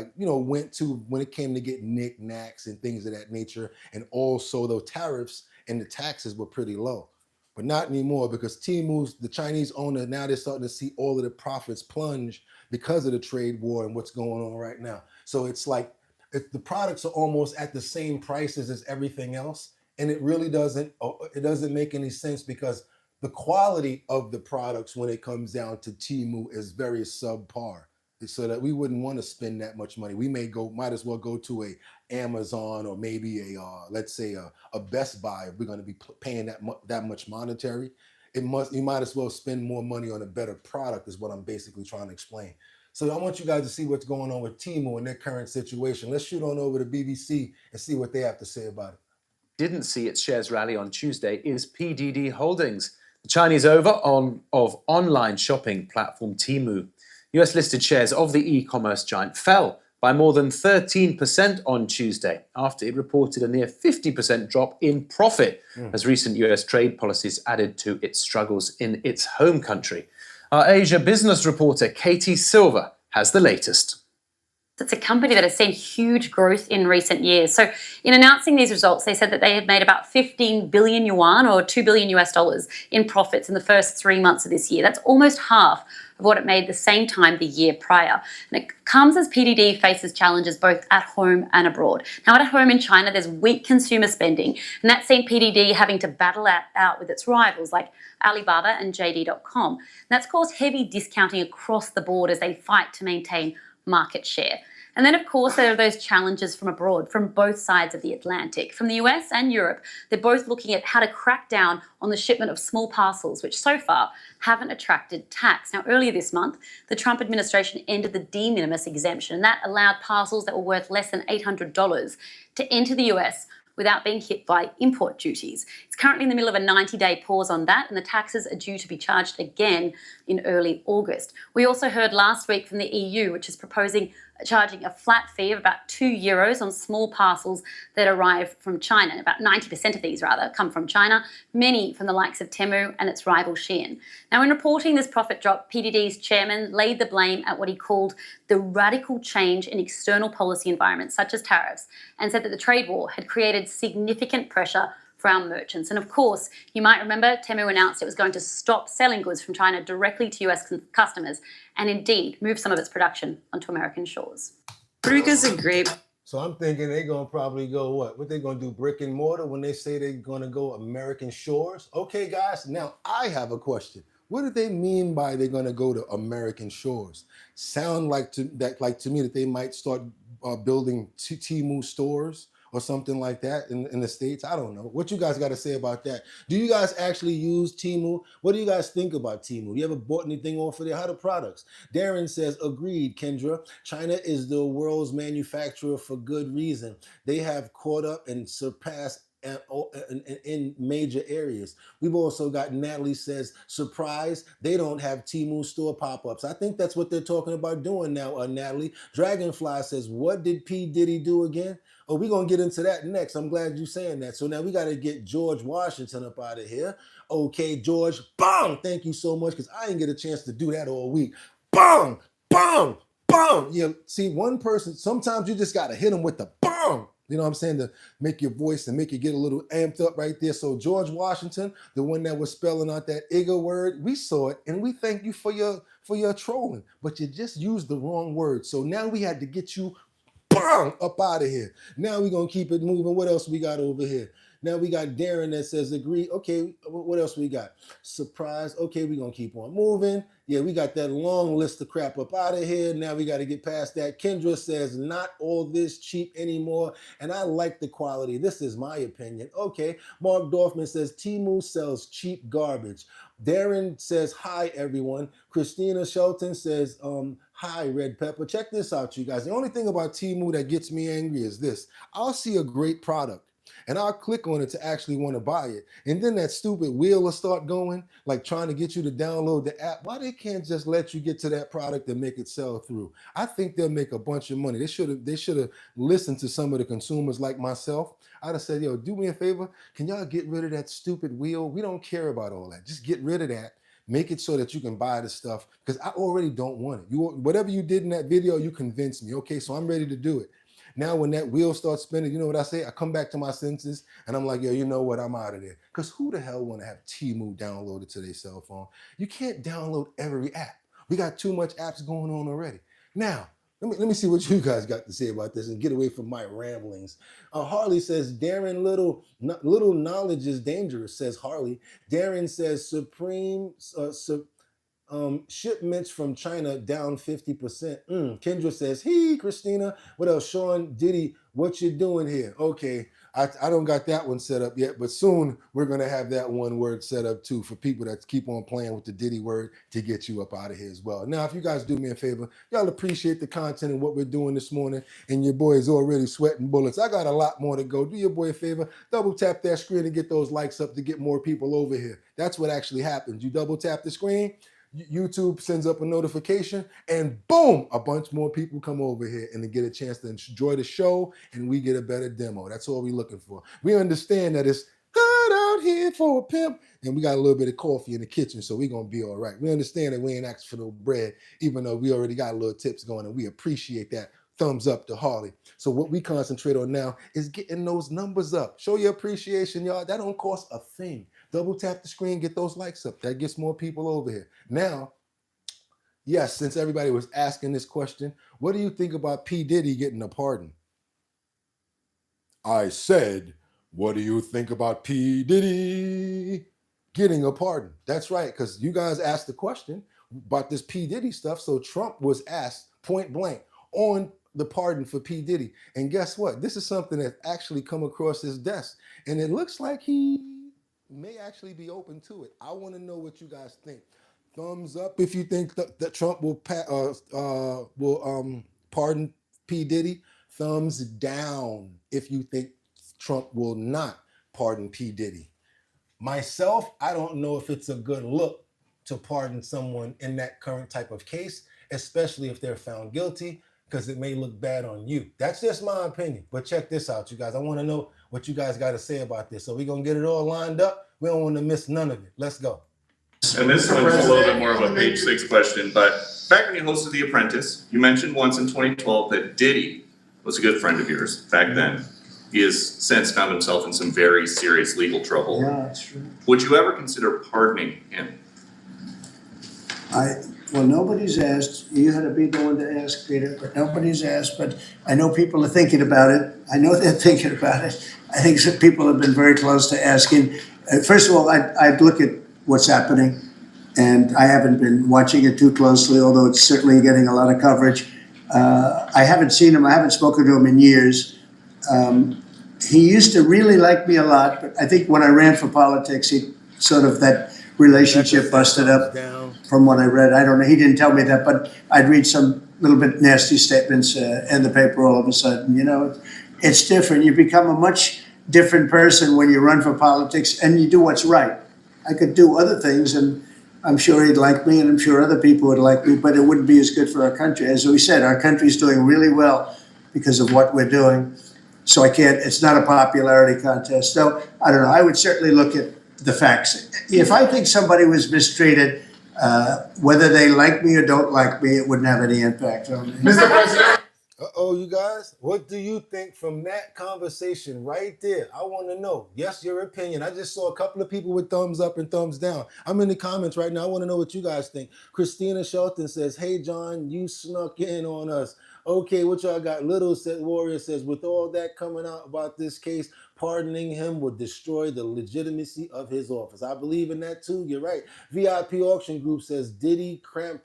went to when it came to get knickknacks and things of that nature. And also the tariffs and the taxes were pretty low, but not anymore, because Temu's, the Chinese owner, now they're starting to see all of the profits plunge because of the trade war and what's going on right now. So it's like the products are almost at the same prices as everything else. And it really doesn't make any sense, because the quality of the products when it comes down to Temu is very subpar, so that we wouldn't want to spend that much money. We might as well go to a Amazon or maybe let's say a Best Buy. If we're going to be paying that much monetary, you might as well spend more money on a better product, is what I'm basically trying to explain. So I want you guys to see what's going on with Temu and their current situation. Let's shoot on over to BBC and see what they have to say about it. Didn't see its shares rally on Tuesday is PDD Holdings, the Chinese of online shopping platform Temu. US-listed shares of the e-commerce giant fell by more than 13% on Tuesday after it reported a near 50% drop in profit as recent US trade policies added to its struggles in its home country. Our Asia business reporter Katie Silver has the latest. It's a company that has seen huge growth in recent years. So in announcing these results, they said that they had made about 15 billion yuan or $2 billion in profits in the first 3 months of this year. That's almost half of what it made the same time the year prior. And it comes as PDD faces challenges both at home and abroad. Now, at home in China, there's weak consumer spending, and that's seen PDD having to battle out with its rivals like Alibaba and JD.com. And that's caused heavy discounting across the board as they fight to maintain market share. And then, of course, there are those challenges from abroad, from both sides of the Atlantic. From the US and Europe, they're both looking at how to crack down on the shipment of small parcels, which so far haven't attracted tax. Now, earlier this month, the Trump administration ended the de minimis exemption, and that allowed parcels that were worth less than $800 to enter the US without being hit by import duties. It's currently in the middle of a 90-day pause on that, and the taxes are due to be charged again in early August. We also heard last week from the EU, which is proposing charging a flat fee of about €2 on small parcels that arrive from China. About 90% of these, rather, come from China, many from the likes of Temu and its rival Shein. Now, in reporting this profit drop, PDD's chairman laid the blame at what he called the radical change in external policy environments, such as tariffs, and said that the trade war had created significant pressure for our merchants. And of course, you might remember Temu announced it was going to stop selling goods from China directly to US customers and indeed move some of its production onto American shores. Puerto Rico's a great... So I'm thinking they're going to probably go what? What they going to do, brick and mortar when they say they're going to go American shores? Okay, guys, now I have a question. What do they mean by they're going to go to American shores? Sound like to me that they might start building Temu stores or something like that in the States. I don't know. What you guys got to say about that? Do you guys actually use Temu? What do you guys think about Temu? You ever bought anything off of there? How are the products? Darren says, agreed, Kendra. China is the world's manufacturer for good reason. They have caught up and surpassed in major areas. We've also got Natalie says, surprise, they don't have Temu store pop-ups. I think that's what they're talking about doing now, Natalie. Dragonfly says, what did P. Diddy do again? Oh, we're going to get into that next. I'm glad you're saying that. So now we got to get George Washington up out of here. Okay, George, bang! Thank you so much, because I didn't get a chance to do that all week. Bang! Bang! Bang! Yeah, see, one person, sometimes you just got to hit them with the bang! You know what I'm saying? To make your voice and make you get a little amped up right there. So George Washington, the one that was spelling out that IGA word, we saw it and we thank you for your trolling, but you just used the wrong word. So now we had to get you bang, up out of here. Now we're going to keep it moving. What else we got over here? Now we got Darren that says agree. Okay, what else we got? Surprise. Okay, we're going to keep on moving. Yeah, we got that long list of crap up out of here. Now we got to get past that. Kendra says not all this cheap anymore, and I like the quality. This is my opinion. Okay, Mark Dorfman says Temu sells cheap garbage. Darren says hi, everyone. Christina Shelton says hi, Red Pepper. Check this out, you guys. The only thing about Temu that gets me angry is this. I'll see a great product and I'll click on it to actually want to buy it. And then that stupid wheel will start going, like trying to get you to download the app. Why they can't just let you get to that product and make it sell through? I think they'll make a bunch of money. They should have listened to some of the consumers like myself. I'd have said, yo, do me a favor. Can y'all get rid of that stupid wheel? We don't care about all that. Just get rid of that. Make it so that you can buy the stuff, because I already don't want it. Whatever you did in that video, you convinced me. Okay, so I'm ready to do it. Now, when that wheel starts spinning, you know what I say? I come back to my senses and I'm like, yo, you know what? I'm out of there. Because who the hell want to have Temu downloaded to their cell phone? You can't download every app. We got too much apps going on already. Now, let me see what you guys got to say about this and get away from my ramblings. Harley says, Darren, little knowledge is dangerous, says Harley. Darren says, shipments from China down 50%. Kendra says, hey, Christina. What else? Sean, Diddy, what you doing here? Okay, I don't got that one set up yet, but soon we're going to have that one word set up too for people that keep on playing with the Diddy word to get you up out of here as well. Now, if you guys do me a favor, y'all appreciate the content and what we're doing this morning, and your boy is already sweating bullets. I got a lot more to go. Do your boy a favor, double tap that screen and get those likes up to get more people over here. That's what actually happens. You double tap the screen, YouTube sends up a notification, and boom, a bunch more people come over here and they get a chance to enjoy the show, and we get a better demo. That's all we're looking for. We understand that it's hot out here for a pimp, and we got a little bit of coffee in the kitchen, so we're going to be all right. We understand that we ain't asking for no bread, even though we already got a little tips going, and we appreciate that. Thumbs up to Harley. So what we concentrate on now is getting those numbers up. Show your appreciation, y'all. That don't cost a thing. Double tap the screen, get those likes up. That gets more people over here. Now, yes, since everybody was asking this question, what do you think about P. Diddy getting a pardon? I said, what do you think about P. Diddy getting a pardon? That's right, because you guys asked the question about this P. Diddy stuff. So Trump was asked point blank on the pardon for P. Diddy. And guess what? This is something that actually come across his desk. And it looks like he may actually be open to it. I want to know what you guys think. Thumbs up if you think that Trump will pardon P. Diddy. Thumbs down if you think Trump will not pardon P. Diddy. Myself, I don't know if it's a good look to pardon someone in that current type of case, especially if they're found guilty, because it may look bad on you. That's just my opinion. But check this out, you guys. I want to know what you guys got to say about this. So we're going to get it all lined up. We don't want to miss none of it. Let's go. And this one's a little bit more of a page 6 question, but back when you hosted The Apprentice, you mentioned once in 2012 that Diddy was a good friend of yours back then. He has since found himself in some very serious legal trouble. Yeah, that's true. Would you ever consider pardoning him? Well, nobody's asked. You had to be the one to ask, Peter, but nobody's asked. But I know people are thinking about it. I know they're thinking about it. I think some people have been very close to asking. First of all, I'd look at what's happening, and I haven't been watching it too closely, although it's certainly getting a lot of coverage. I haven't seen him. I haven't spoken to him in years. He used to really like me a lot, but I think when I ran for politics, he sort of that relationship busted up from what I read. I don't know. He didn't tell me that, but I'd read some little bit nasty statements in the paper all of a sudden. You know, it's different. You become a much different person when you run for politics and you do what's right. I could do other things, and I'm sure he'd like me, and I'm sure other people would like me, but it wouldn't be as good for our country. As we said, our country's doing really well because of what we're doing. So I can't, it's not a popularity contest. So I don't know. I would certainly look at the facts. If I think somebody was mistreated, whether they like me or don't like me, it wouldn't have any impact on me. Mr. President. Uh-oh, you guys, what do you think from that conversation right there? I want to know. Yes, your opinion. I just saw a couple of people with thumbs up and thumbs down. I'm in the comments right now. I want to know what you guys think. Christina Shelton says, hey, John, you snuck in on us. Okay, what y'all got? Little Warrior says, with all that coming out about this case, pardoning him would destroy the legitimacy of his office. I believe in that too. You're right. VIP Auction Group says, Diddy Krampus.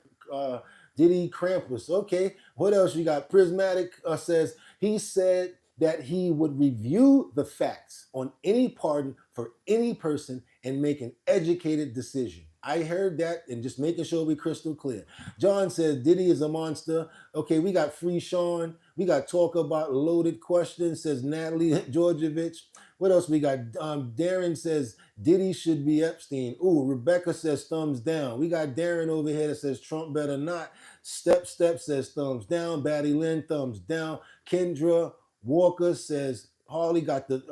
Okay, what else you got? Prismatic says, he said that he would review the facts on any pardon for any person and make an educated decision. I heard that, and just making sure we crystal clear. John says Diddy is a monster. Okay, we got Free Sean. We got Talk About Loaded Questions, says Natalie Georgievich. What else we got? Darren says Diddy should be Epstein. Ooh, Rebecca says thumbs down. We got Darren over here that says Trump better not. Step says thumbs down. Batty Lynn, thumbs down. Kendra Walker says Harley got the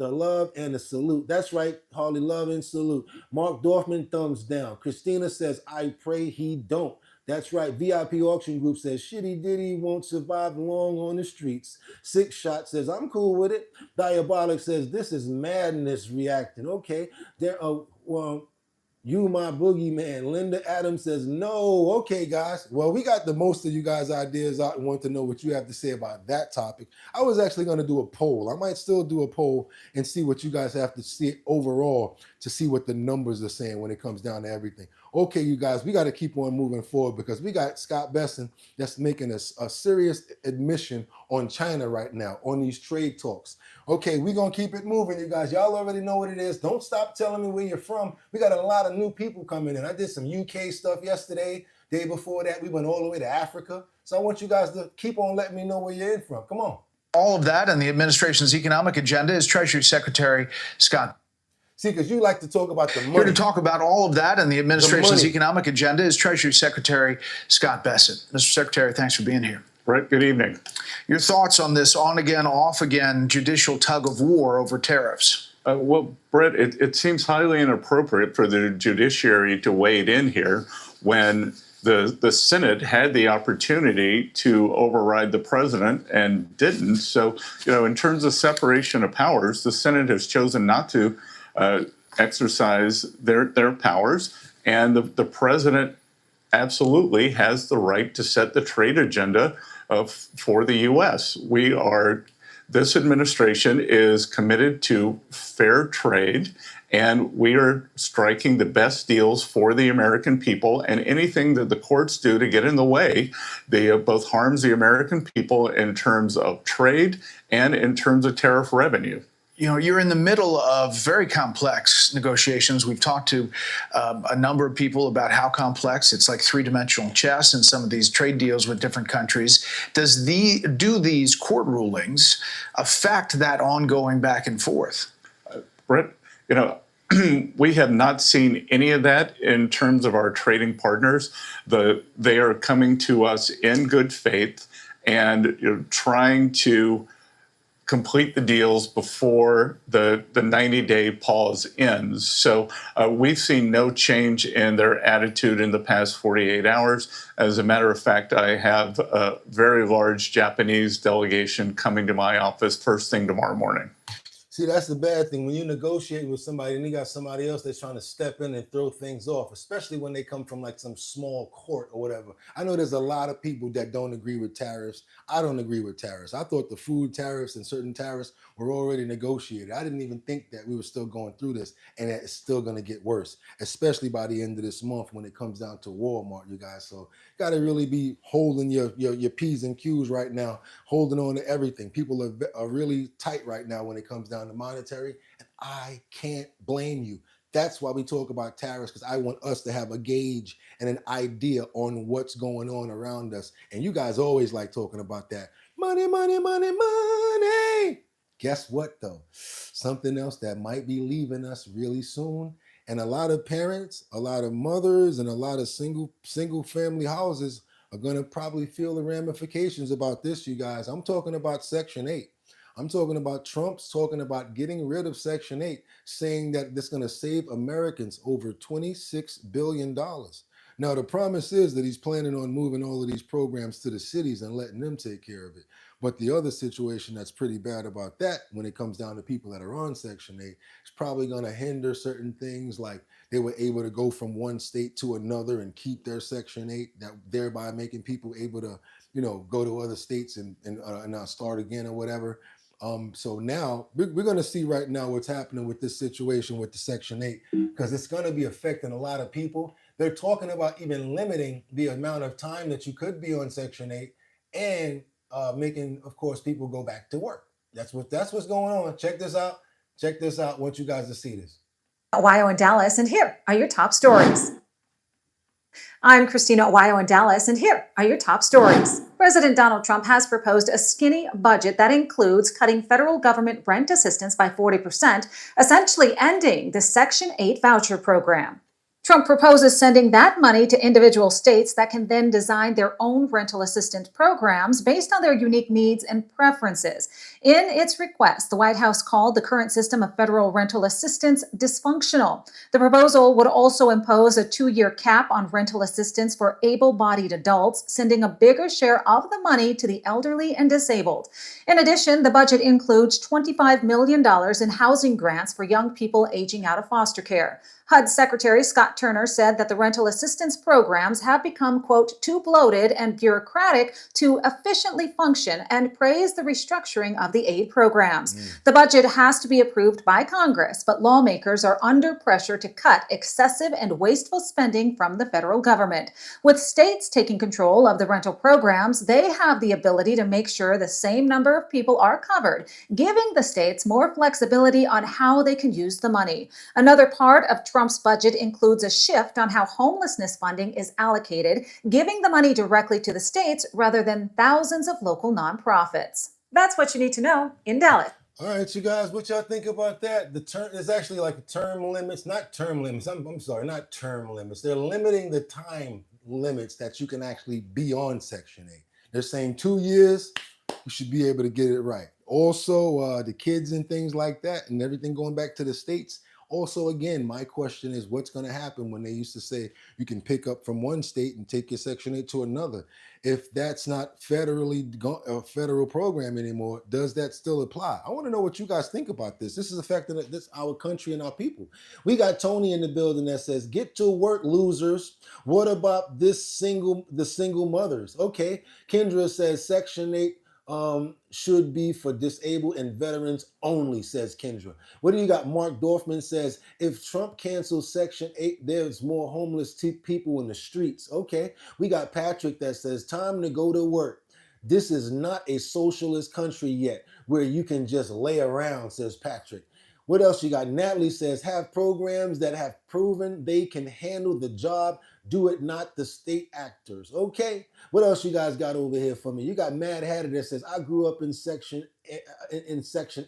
love and the salute. That's right, Harley, love and salute. Mark Dorfman, thumbs down. Christina says, I pray he don't. That's right. VIP Auction Group says, shitty Diddy won't survive long on the streets. Six Shot says, I'm cool with it. Diabolic says, this is madness reacting. Okay. You my boogeyman. Linda Adams says, no. Okay, guys. Well, we got the most of you guys' ideas out and want to know what you have to say about that topic. I was actually going to do a poll. I might still do a poll and see what you guys have to see overall to see what the numbers are saying when it comes down to everything. Okay, you guys, we got to keep on moving forward because we got Scott Besson that's making a serious admission on China right now on these trade talks. Okay, we're going to keep it moving, you guys. Y'all already know what it is. Don't stop telling me where you're from. We got a lot of new people coming in. I did some UK stuff yesterday. Day before that, we went all the way to Africa. So I want you guys to keep on letting me know where you're in from. Come on. All of that and the administration's economic agenda is Treasury Secretary Scott. See, because you like to talk about the money. Here to talk about all of that and the administration's economic agenda is Treasury Secretary Scott Besson. Mr. Secretary, thanks for being here. Brett, good evening. Your thoughts on this on-again, off-again judicial tug-of-war over tariffs? Well, Brett, it seems highly inappropriate for the judiciary to wade in here when the Senate had the opportunity to override the president and didn't. So, in terms of separation of powers, the Senate has chosen not to exercise their powers, and the president absolutely has the right to set the trade agenda for the U.S. This administration is committed to fair trade And we are striking the best deals for the American people, and anything that the courts do to get in the way, they both harms the American people in terms of trade and in terms of tariff revenue. You know, you're in the middle of very complex negotiations. We've talked to a number of people about how complex. It's like three-dimensional chess in some of these trade deals with different countries. Do these court rulings affect that ongoing back and forth? Brett, you know, we have not seen any of that in terms of our trading partners. They are coming to us in good faith and trying to complete the deals before the 90-day pause ends. So we've seen no change in their attitude in the past 48 hours. As a matter of fact, I have a very large Japanese delegation coming to my office first thing tomorrow morning. See, that's the bad thing. When you're negotiating with somebody and you got somebody else that's trying to step in and throw things off, especially when they come from like some small court or whatever. I know there's a lot of people that don't agree with tariffs. I don't agree with tariffs. I thought the food tariffs and certain tariffs were already negotiated. I didn't even think that we were still going through this, and it's still going to get worse, especially by the end of this month when it comes down to Walmart, you guys. So got to really be holding your P's and Q's right now, holding on to everything. People are really tight right now when it comes down to monetary, and I can't blame you. That's why we talk about tariffs, because I want us to have a gauge and an idea on what's going on around us. And you guys always like talking about that. Money, money, money, money. Guess what, though? Something else that might be leaving us really soon. And a lot of parents, a lot of mothers, and a lot of single family houses are going to probably feel the ramifications about this, you guys. I'm talking about Section 8. I'm talking about Trump's talking about getting rid of Section 8, saying that this is going to save Americans over $26 billion. Now, the promise is that he's planning on moving all of these programs to the cities and letting them take care of it. But the other situation that's pretty bad about that, when it comes down to people that are on Section 8, is probably going to hinder certain things, like they were able to go from one state to another and keep their Section 8, that thereby making people able to, go to other states and start again or whatever. So now we're going to see right now what's happening with this situation with the Section 8, because it's going to be affecting a lot of people. They're talking about even limiting the amount of time that you could be on Section 8 and making, of course, people go back to work. That's what's going on. Check this out. Check this out. I want you guys to see this. Ohio and Dallas, and here are your top stories. I'm Christina, Ohio and Dallas, and here are your top stories. President Donald Trump has proposed a skinny budget that includes cutting federal government rent assistance by 40%, essentially ending the Section 8 voucher program. Trump proposes sending that money to individual states that can then design their own rental assistance programs based on their unique needs and preferences. In its request, the White House called the current system of federal rental assistance dysfunctional. The proposal would also impose a 2-year cap on rental assistance for able-bodied adults, sending a bigger share of the money to the elderly and disabled. In addition, the budget includes $25 million in housing grants for young people aging out of foster care. HUD Secretary Scott Turner said that the rental assistance programs have become, quote, too bloated and bureaucratic to efficiently function, and praised the restructuring of the aid programs. The budget has to be approved by Congress, but lawmakers are under pressure to cut excessive and wasteful spending from the federal government. With states taking control of the rental programs, they have the ability to make sure the same number of people are covered, giving the states more flexibility on how they can use the money. Another part of Trump's budget includes a shift on how homelessness funding is allocated, giving the money directly to the states rather than thousands of local nonprofits. That's what you need to know in Dallas. All right, you guys, what y'all think about that? The term is actually like term limits, not term limits. I'm sorry, not term limits. They're limiting the time limits that you can actually be on Section 8. They're saying 2 years, you should be able to get it right. Also, the kids and things like that and everything going back to the states. Also, again, my question is, what's going to happen when they used to say you can pick up from one state and take your Section 8 to another? If that's not a federal program anymore, does that still apply? I want to know what you guys think about this. This is affecting our country and our people. We got Tony in the building that says, get to work, losers. What about the single mothers? Okay, Kendra says Section 8 should be for disabled and veterans only, says Kendra. What do you got? Mark Dorfman says, if Trump cancels Section 8, there's more homeless people in the streets. Okay. We got Patrick that says, time to go to work. This is not a socialist country yet where you can just lay around, says Patrick. What else you got? Natalie says, have programs that have proven they can handle the job. Do it, not the state actors. Okay. What else you guys got over here for me? You got Mad Hatter that says, I grew up in Section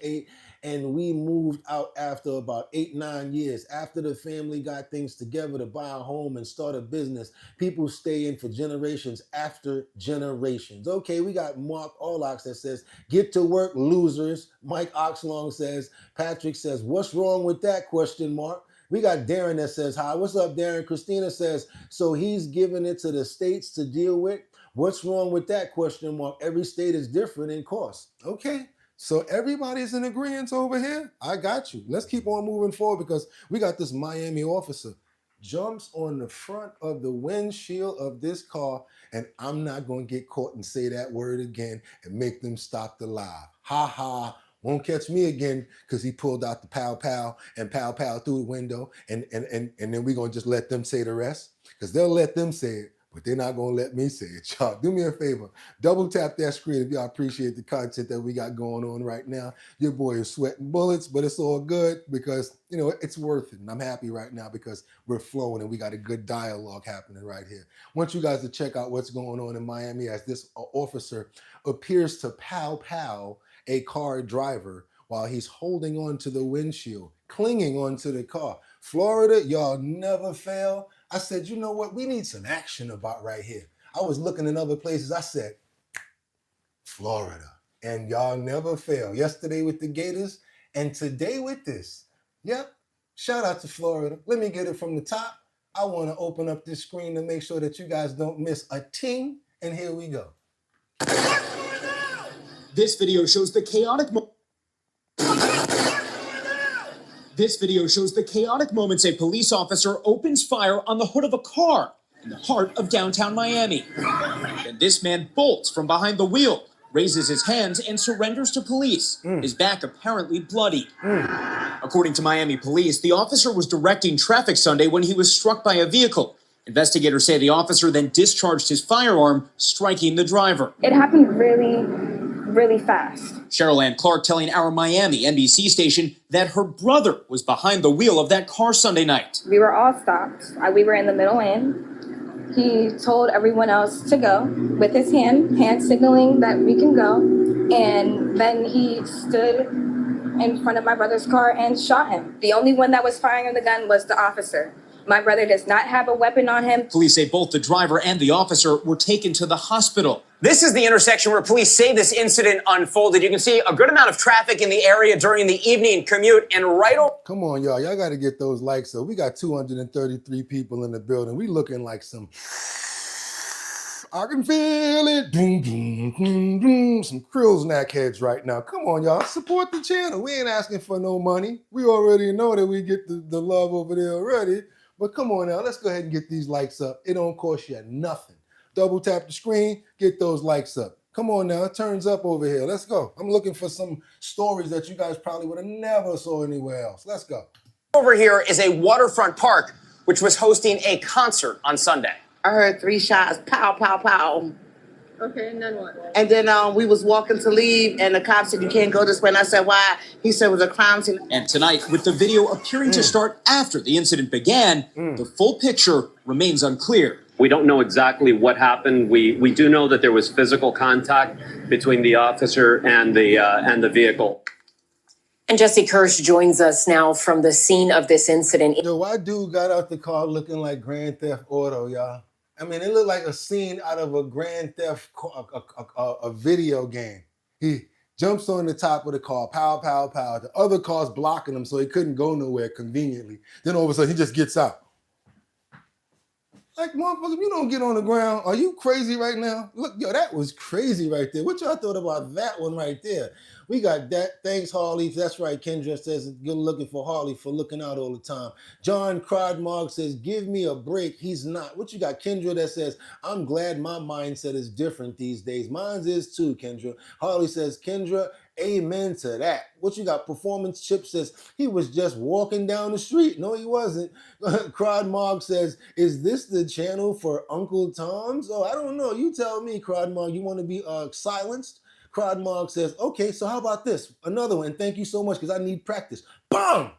8 and we moved out after about 8-9 years. After the family got things together to buy a home and start a business, people stay in for generations after generations. Okay, we got Mark Orlox that says, get to work, losers. Mike Oxlong says, Patrick says, what's wrong with that, question mark? We got Darren that says, hi, what's up, Darren? Christina says, so he's giving it to the states to deal with. What's wrong with that, question mark? Every state is different in cost. Okay, so everybody's in agreement over here. I got you. Let's keep on moving forward because we got this Miami officer jumps on the front of the windshield of this car, and I'm not going to get caught and say that word again and make them stop the live. Ha ha. Won't catch me again because he pulled out the pow and pow through the window, and then we're going to just let them say the rest because they'll let them say it, but they're not going to let me say it. Y'all, do me a favor. Double tap that screen if y'all appreciate the content that we got going on right now. Your boy is sweating bullets, but it's all good because, you know, it's worth it. And I'm happy right now because we're flowing and we got a good dialogue happening right here. I want you guys to check out what's going on in Miami as this officer appears to pow a car driver while he's holding on to the windshield, clinging onto the car. Florida, y'all never fail. I said, you know what? We need some action about right here. I was looking in other places. I said, Florida. And y'all never fail. Yesterday with the Gators and today with this. Yep. Shout out to Florida. Let me get it from the top. I want to open up this screen to make sure that you guys don't miss a ting. And here we go. This video shows the chaotic moments a police officer opens fire on the hood of a car in the heart of downtown Miami. And this man bolts from behind the wheel, raises his hands, and surrenders to police, his back apparently bloody. According to Miami police, the officer was directing traffic Sunday when he was struck by a vehicle. Investigators say the officer then discharged his firearm, striking the driver. It happened really fast. Cheryl Ann Clark telling our Miami NBC station that her brother was behind the wheel of that car Sunday night. We were all stopped. We were in the middle lane. He told everyone else to go with his hand signaling that we can go. And then he stood in front of my brother's car and shot him. The only one that was firing the gun was the officer. My brother does not have a weapon on him. Police say both the driver and the officer were taken to the hospital. This is the intersection where police say this incident unfolded. You can see a good amount of traffic in the area during the evening commute and Come on, y'all. Y'all got to get those likes up. We got 233 people in the building. We looking like some... I can feel it. Doom, doom, doom, doom. Some krill snack heads right now. Come on, y'all. Support the channel. We ain't asking for no money. We already know that we get the love over there already. But come on now, let's go ahead and get these likes up. It don't cost you nothing. Double tap the screen, get those likes up. Come on now, it turns up over here. Let's go. I'm looking for some stories that you guys probably would have never saw anywhere else. Let's go. over here is a waterfront park which was hosting a concert on Sunday. I heard 3 shots, pow, pow, pow. Okay, and then what? And then we was walking to leave, and the cop said, you can't go this way. And I said, why? He said it was a crime scene. And tonight, with the video appearing to start after the incident began, the full picture remains unclear. We don't know exactly what happened. We do know that there was physical contact between the officer and the vehicle. And Jesse Kirsch joins us now from the scene of this incident. Yo, why dude got out the car looking like Grand Theft Auto, y'all? I mean, it looked like a scene out of a Grand Theft, a video game. He jumps on the top of the car, pow, pow, pow. The other car's blocking him, so he couldn't go nowhere conveniently. Then all of a sudden, he just gets out. Like, motherfucker, if you don't get on the ground, are you crazy right now? Look, yo, that was crazy right there. What y'all thought about that one right there? We got that. Thanks, Harley. That's right. Kendra says, good looking for Harley for looking out all the time. John Crodmark says, give me a break. He's not. What you got? Kendra that says, I'm glad my mindset is different these days. Mine's is too, Kendra. Harley says, Kendra, amen to that. What you got? Performance Chip says, he was just walking down the street. No, he wasn't. Crodmark says, is this the channel for Uncle Tom's? Oh, I don't know. You tell me, Crodmark. You want to be silenced? Crodmark says, okay, so how about this? Another one. Thank you so much because I need practice. Boom!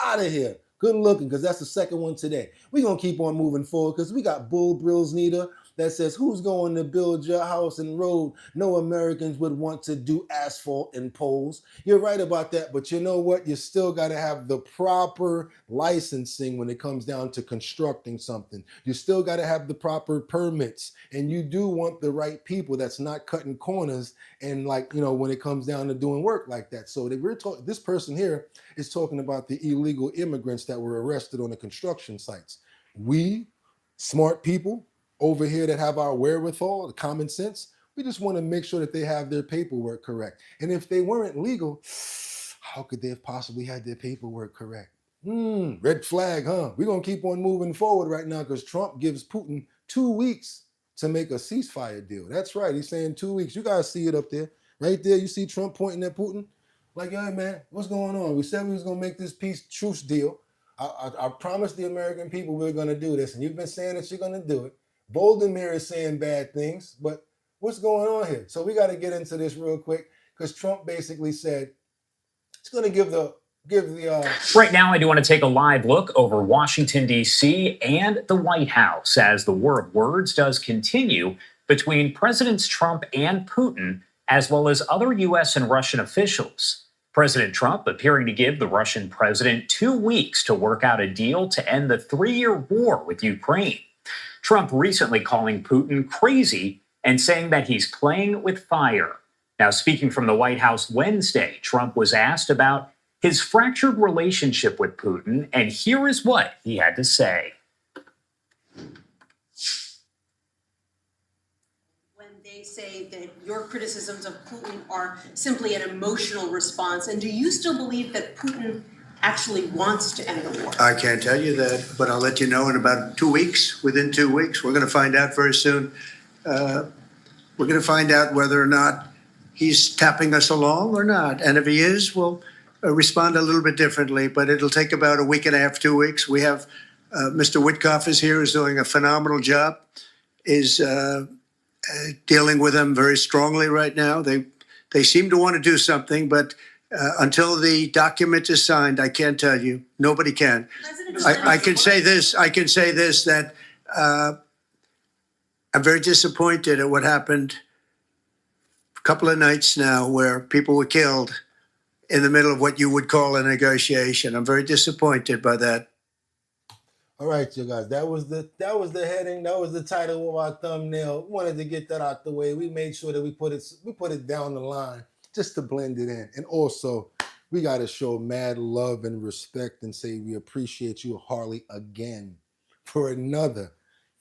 Out of here. Good looking because that's the second one today. We're going to keep on moving forward because we got Bull Brills Nita that says, who's going to build your house and road? No Americans would want to do asphalt and poles. You're right about that, but you know what? You still got to have the proper licensing when it comes down to constructing something. You still got to have the proper permits, and you do want the right people that's not cutting corners and, like, you know, when it comes down to doing work like that. So this person here is talking about the illegal immigrants that were arrested on the construction sites. We, smart people, over here that have our wherewithal, the common sense, we just want to make sure that they have their paperwork correct. And if they weren't legal, how could they have possibly had their paperwork correct? Red flag, huh? We're going to keep on moving forward right now because Trump gives Putin 2 weeks to make a ceasefire deal. That's right. He's saying 2 weeks. You guys see it up there. Right there, you see Trump pointing at Putin. Like, hey, man, what's going on? We said we was going to make this truce deal. I promised the American people we were going to do this, and you've been saying that you're going to do it. Volodymyr is saying bad things, but what's going on here? So we got to get into this real quick because Trump basically said he's going to give the Right now, I do want to take a live look over Washington, D.C. and the White House as the war of words does continue between Presidents Trump and Putin, as well as other U.S. and Russian officials. President Trump appearing to give the Russian president 2 weeks to work out a deal to end the 3-year war with Ukraine. Trump recently calling Putin crazy and saying that he's playing with fire. Now, speaking from the White House Wednesday, Trump was asked about his fractured relationship with Putin, and here is what he had to say. When they say that your criticisms of Putin are simply an emotional response, and do you still believe that Putin actually wants to end the war? I can't tell you that, but I'll let you know in about 2 weeks. Within 2 weeks, we're going to find out very soon. We're going to find out whether or not he's tapping us along or not. And if he is, we'll respond a little bit differently, but it'll take about a week and a half, 2 weeks. We have Mr. Witkoff is here, is doing a phenomenal job, is dealing with them very strongly right now. They seem to want to do something, but until the document is signed, I can't tell you. Nobody can. I can say this. I can say this, that I'm very disappointed at what happened a couple of nights now where people were killed in the middle of what you would call a negotiation. I'm very disappointed by that. All right, you guys, that was the heading, that was the title of our thumbnail. We wanted to get that out the way. We made sure that we put it down the line just to blend it in. And also, we got to show mad love and respect and say we appreciate you, Harley, again for another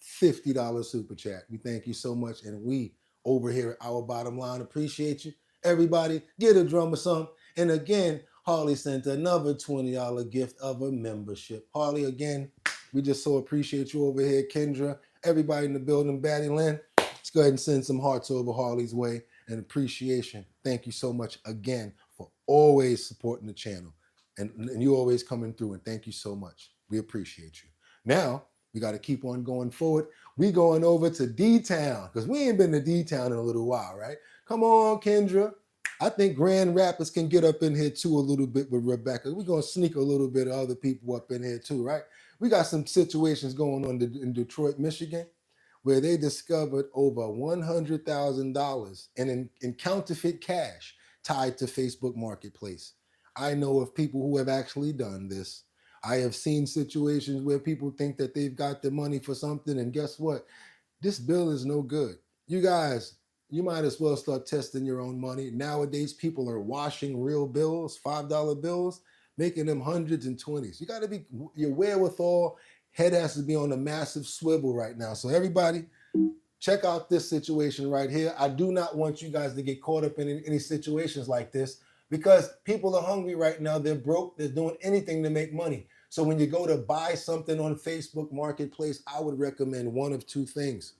$50 super chat. We thank you so much, and we over here at Our Bottom Line appreciate you. Everybody, get a drum or something. And again, Harley sent another $20 gift of a membership. Harley, again, we just so appreciate you over here. Kendra, everybody in the building, Batty Lynn, let's go ahead and send some hearts over Harley's way and appreciation. Thank you so much again for always supporting the channel and you always coming through, and thank you so much. We appreciate you. Now, we got to keep on going forward. We going over to D-Town because we ain't been to D-Town in a little while, right? Come on, Kendra. I think Grand Rapids can get up in here too a little bit with Rebecca. We're going to sneak a little bit of other people up in here too, right? We got some situations going on in Detroit, Michigan, where they discovered over $100,000 in counterfeit cash tied to Facebook Marketplace. I know of people who have actually done this. I have seen situations where people think that they've got the money for something, and guess what? This bill is no good. You guys, you might as well start testing your own money. Nowadays, people are washing real bills, $5 bills, making them hundreds and 20s. You got to be your wherewithal, Head has to be on a massive swivel right now. So everybody, check out this situation right here. I do not want you guys to get caught up in any situations like this because people are hungry right now. They're broke. They're doing anything to make money. So when you go to buy something on Facebook Marketplace, I would recommend one of two things.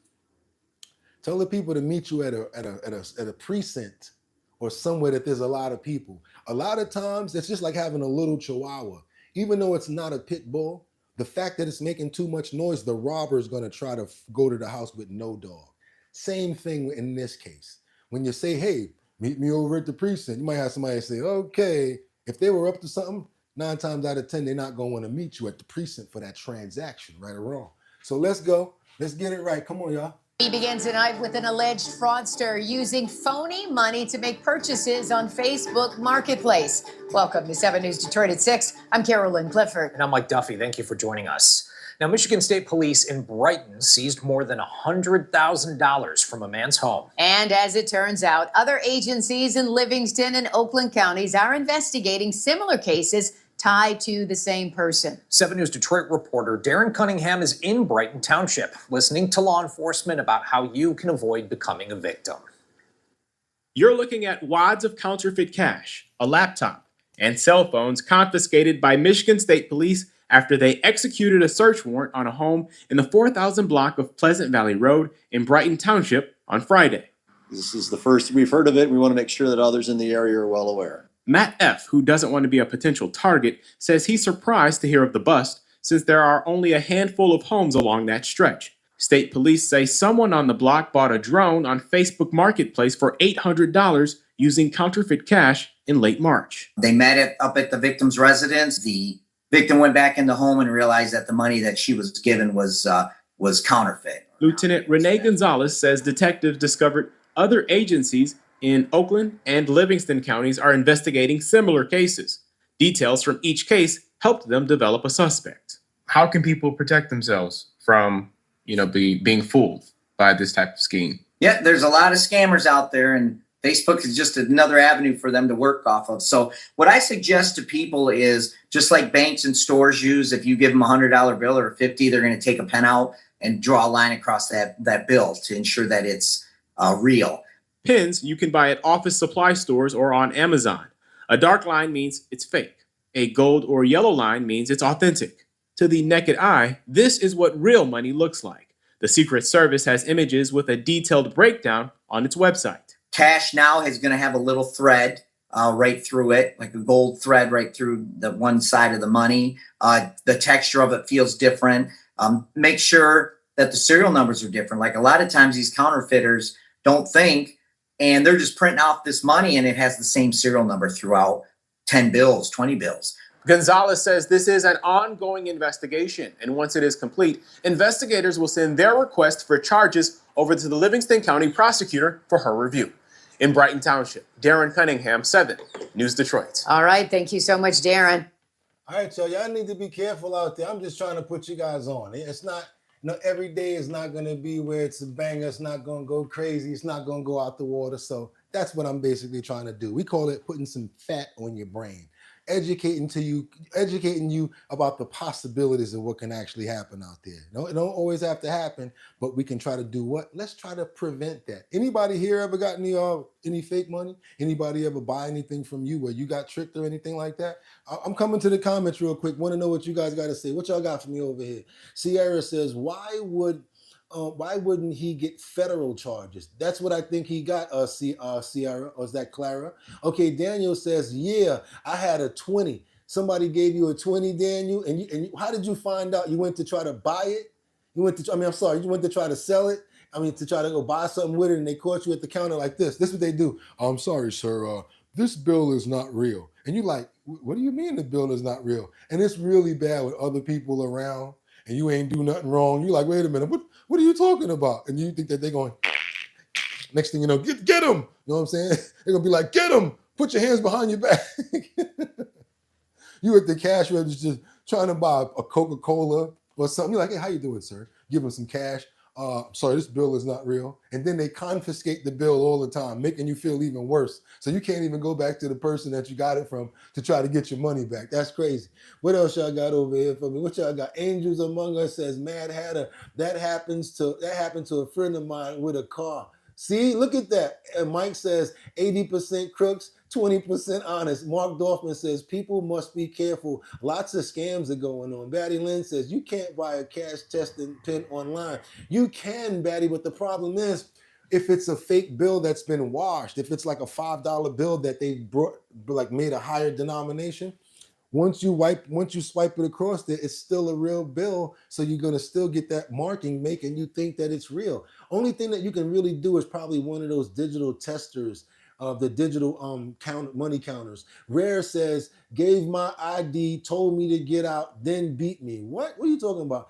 Tell the people to meet you at a precinct or somewhere that there's a lot of people. A lot of times, it's just like having a little chihuahua. Even though it's not a pit bull, the fact that it's making too much noise, the robber is going to try to go to the house with no dog. Same thing in this case. When you say, hey, meet me over at the precinct, you might have somebody say, okay. If they were up to something, 9 times out of 10, they're not going to want to meet you at the precinct for that transaction, right or wrong. So let's go. Let's get it right. Come on, y'all. We begin tonight with an alleged fraudster using phony money to make purchases on Facebook Marketplace. Welcome to 7 News Detroit at 6. I'm Carolyn Clifford. And I'm Mike Duffy. Thank you for joining us. Now, Michigan State Police in Brighton seized more than $100,000 from a man's home. And as it turns out, other agencies in Livingston and Oakland counties are investigating similar cases tied to the same person. 7 News Detroit reporter Darren Cunningham is in Brighton Township, listening to law enforcement about how you can avoid becoming a victim. You're looking at wads of counterfeit cash, a laptop, and cell phones confiscated by Michigan State Police after they executed a search warrant on a home in the 4,000 block of Pleasant Valley Road in Brighton Township on Friday. This is the first we've heard of it. We want to make sure that others in the area are well aware. Matt F., who doesn't want to be a potential target, says he's surprised to hear of the bust since there are only a handful of homes along that stretch. State police say someone on the block bought a drone on Facebook Marketplace for $800 using counterfeit cash in late March. They met up at the victim's residence. The victim went back in the home and realized that the money that she was given was counterfeit. Lieutenant Renee Gonzalez says detectives discovered other agencies in Oakland and Livingston counties are investigating similar cases. Details from each case helped them develop a suspect. How can people protect themselves from, being fooled by this type of scheme? Yeah, there's a lot of scammers out there, and Facebook is just another avenue for them to work off of. So what I suggest to people is, just like banks and stores use, if you give them a $100 bill or $50, they're going to take a pen out and draw a line across that bill to ensure that it's real. Pens you can buy at office supply stores or on Amazon. A dark line means it's fake. A gold or yellow line means it's authentic. To the naked eye, this is what real money looks like. The Secret Service has images with a detailed breakdown on its website. Cash now is going to have a little thread right through it, like a gold thread right through the one side of the money. The texture of it feels different. Make sure that the serial numbers are different. Like a lot of times these counterfeiters don't think, and they're just printing off this money and it has the same serial number throughout 10 bills, 20 bills. Gonzalez says this is an ongoing investigation, and once it is complete, investigators will send their request for charges over to the Livingston County prosecutor for her review. In Brighton Township, Darren Cunningham, 7 News Detroit. All right, thank you so much, Darren. All right, so y'all need to be careful out there. I'm just trying to put you guys on. It's not, every day is not going to be where it's a banger. It's not going to go crazy. It's not going to go out the water. So that's what I'm basically trying to do. We call it putting some fat on your brain. Educating you about the possibilities of what can actually happen out there. It don't always have to happen, but we can try to do what? Let's try to prevent that. Anybody here ever got any fake money? Anybody ever buy anything from you where you got tricked or anything like that? I'm coming to the comments real quick. Want to know what you guys got to say. What y'all got for me over here? Sierra says, why wouldn't he get federal charges? That's what I think he got, Sierra, or is that Clara? Okay, Daniel says, yeah, I had a 20. Somebody gave you a 20, Daniel, and you, how did you find out? You went to try to buy it? You went to try to sell it? To try to go buy something with it, and they caught you at the counter like this. This is what they do. I'm sorry, sir, this bill is not real. And you're like, what do you mean the bill is not real? And it's really bad with other people around, and you ain't do nothing wrong. You're like, wait a minute, what are you talking about? And you think that they're going, next thing you know, get him. You know what I'm saying? They're going to be like, get him. Put your hands behind your back. You at the cash register trying to buy a Coca-Cola or something. You're like, hey, how you doing, sir? Give him some cash. sorry, this bill is not real. And then they confiscate the bill all the time, making you feel even worse. So you can't even go back to the person that you got it from to try to get your money back. That's crazy. What else y'all got over here for me? What y'all got? Angels Among Us says, Mad Hatter, that happened to a friend of mine with a car. See, look at that. And Mike says 80% crooks, 20% honest. Mark Dorfman says people must be careful. Lots of scams are going on. Batty Lynn says you can't buy a cash testing pen online. You can, Batty, but the problem is if it's a fake bill that's been washed, if it's like a $5 bill that they brought, like made a higher denomination, once you swipe it across there, it's still a real bill. So you're gonna still get that marking making you think that it's real. Only thing that you can really do is probably one of those digital testers of the digital money counters. Rare says, gave my ID, told me to get out, then beat me. What are you talking about?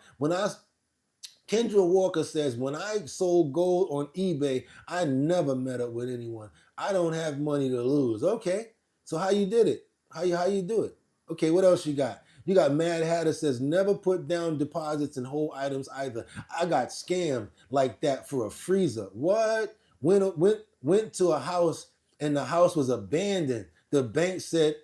Kendra Walker says, when I sold gold on eBay, I never met up with anyone. I don't have money to lose. Okay, so how you did it? How you do it? Okay, what else you got? You got Mad Hatter says, never put down deposits and hold items either. I got scammed like that for a freezer. What? Went to a house and the house was abandoned. The bank said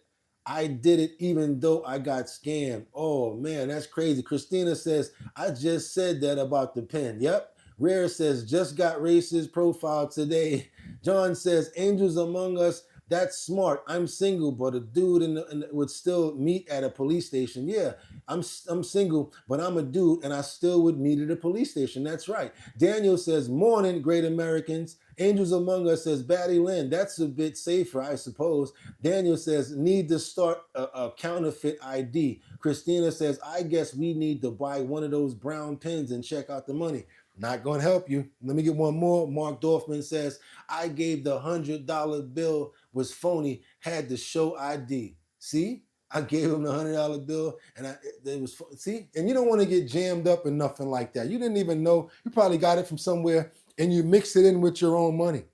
I did it even though I got scammed. Oh man, that's crazy. Christina says, I just said that about the pen. Yep. Rare says, just got racist profile today. John says, Angels Among Us, that's smart. I'm single, but a dude would still meet at a police station. Yeah, I'm single, but I'm a dude, and I still would meet at a police station. That's right. Daniel says, morning, great Americans. Angels Among Us says, Batty Lynn, that's a bit safer, I suppose. Daniel says, need to start a counterfeit ID. Christina says, I guess we need to buy one of those brown pens and check out the money. Not going to help you. Let me get one more. Mark Dorfman says, I gave the $100 bill was phony, had to show ID. See? I gave him the $100 bill and it was, see? And you don't want to get jammed up in nothing like that. You didn't even know. You probably got it from somewhere and you mix it in with your own money.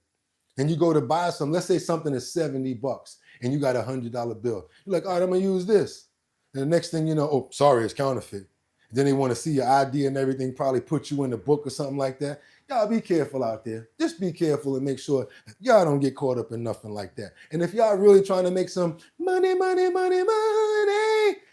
And you go to buy some, let's say something is $70 and you got a $100 bill. You're like, all right, I'm going to use this. And the next thing you know, oh, sorry, it's counterfeit. Then they want to see your ID and everything, probably put you in the book or something like that. Y'all be careful out there. Just be careful and make sure that y'all don't get caught up in nothing like that. And if y'all really trying to make some money,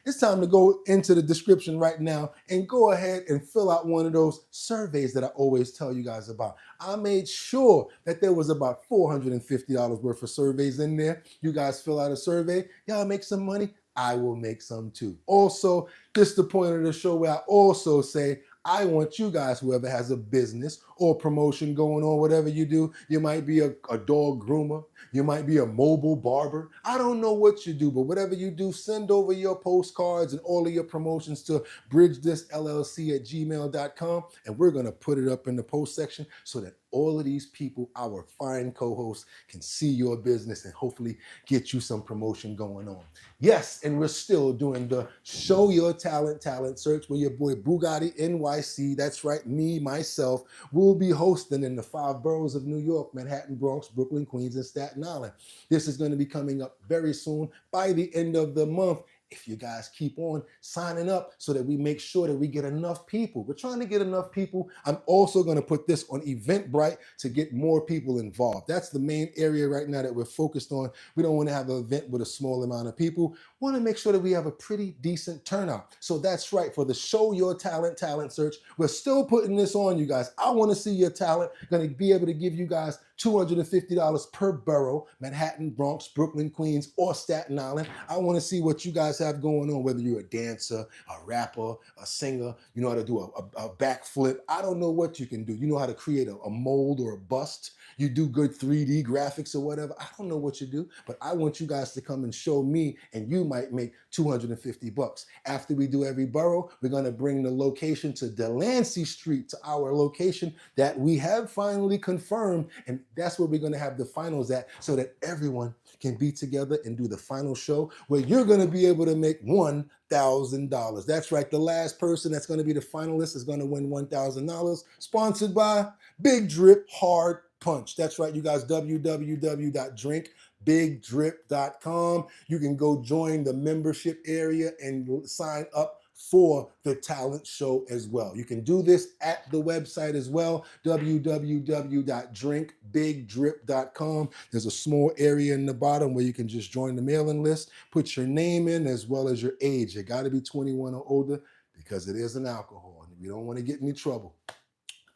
it's time to go into the description right now and go ahead and fill out one of those surveys that I always tell you guys about. I made sure that there was about $450 worth of surveys in there. You guys fill out a survey, y'all make some money, I will make some too. Also, this is the point of the show where I also say, I want you guys, whoever has a business or promotion going on, whatever you do, you might be a dog groomer, you might be a mobile barber. I don't know what you do, but whatever you do, send over your postcards and all of your promotions to bridgethisllc@gmail.com, and we're going to put it up in the post section so that all of these people, our fine co-hosts, can see your business and hopefully get you some promotion going on. Yes, and we're still doing the Show Your Talent search with your boy Bugatti NYC. That's right, me, myself, will be hosting in the 5 boroughs of New York, Manhattan, Bronx, Brooklyn, Queens, and Staten Island. This is going to be coming up very soon by the end of the month. If you guys keep on signing up so that we make sure that we get enough people. We're trying to get enough people. I'm also going to put this on Eventbrite to get more people involved. That's the main area right now that we're focused on. We don't want to have an event with a small amount of people. We want to make sure that we have a pretty decent turnout. So that's right, for the Show Your Talent search, we're still putting this on, you guys. I want to see your talent. Going to be able to give you guys $250 per borough, Manhattan, Bronx, Brooklyn, Queens, or Staten Island. I want to see what you guys have going on, whether you're a dancer, a rapper, a singer, you know how to do a backflip. I don't know what you can do. You know how to create a mold or a bust. You do good 3D graphics or whatever. I don't know what you do, but I want you guys to come and show me, and you might make $250. After we do every borough, we're going to bring the location to Delancey Street, to our location that we have finally confirmed, and that's where we're going to have the finals at, so that everyone can be together and do the final show where you're going to be able to make $1,000. That's right. The last person that's going to be the finalist is going to win $1,000. Sponsored by Big Drip Hard Punch. That's right, you guys. www.drinkbigdrip.com. You can go join the membership area and sign up for the talent show as well. You can do this at the website as well, www.drinkbigdrip.com. There's a small area in the bottom where you can just join the mailing list, put your name in as well as your age. You got to be 21 or older because it is an alcohol and we don't want to get in any trouble.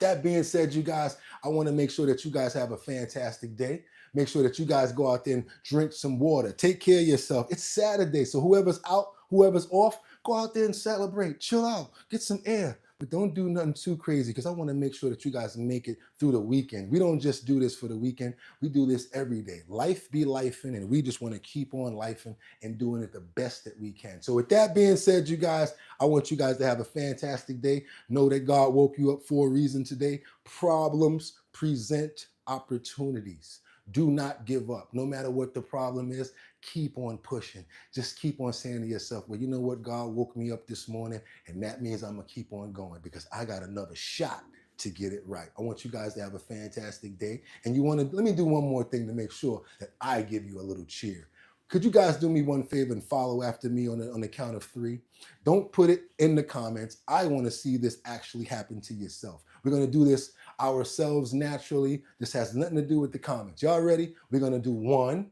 That being said, you guys, I want to make sure that you guys have a fantastic day. Make sure that you guys go out there and drink some water. Take care of yourself. It's Saturday, so whoever's out, whoever's off, go out there and celebrate. Chill out. Get some air. But don't do nothing too crazy because I want to make sure that you guys make it through the weekend. We don't just do this for the weekend. We do this every day. Life be lifing, and we just want to keep on lifing and doing it the best that we can. So with that being said, you guys, I want you guys to have a fantastic day. Know that God woke you up for a reason today. Problems present opportunities. Do not give up. No matter what the problem is, keep on pushing. Just keep on saying to yourself, well, you know what? God woke me up this morning, and that means I'm going to keep on going because I got another shot to get it right. I want you guys to have a fantastic day. And let me do one more thing to make sure that I give you a little cheer. Could you guys do me one favor and follow after me on the count of 3? Don't put it in the comments. I want to see this actually happen to yourself. We're going to do this ourselves naturally. This has nothing to do with the comments. Y'all ready? We're going to do 1,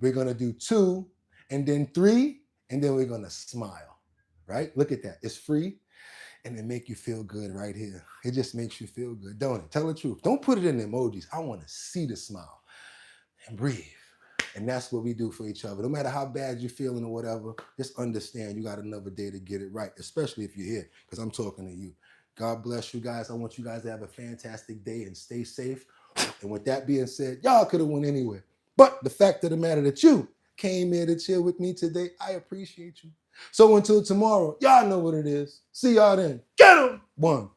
we're going to do 2, and then 3, and then we're going to smile, right? Look at that. It's free, and it make you feel good right here. It just makes you feel good, don't it? Tell the truth. Don't put it in emojis. I want to see the smile. And breathe. And that's what we do for each other. No matter how bad you're feeling or whatever, just understand you got another day to get it right, especially if you're here, because I'm talking to you. God bless you guys. I want you guys to have a fantastic day and stay safe. And with that being said, y'all could have went anywhere. But the fact of the matter that you came here to chill with me today, I appreciate you. So until tomorrow, y'all know what it is. See y'all then. Get 'em! 1.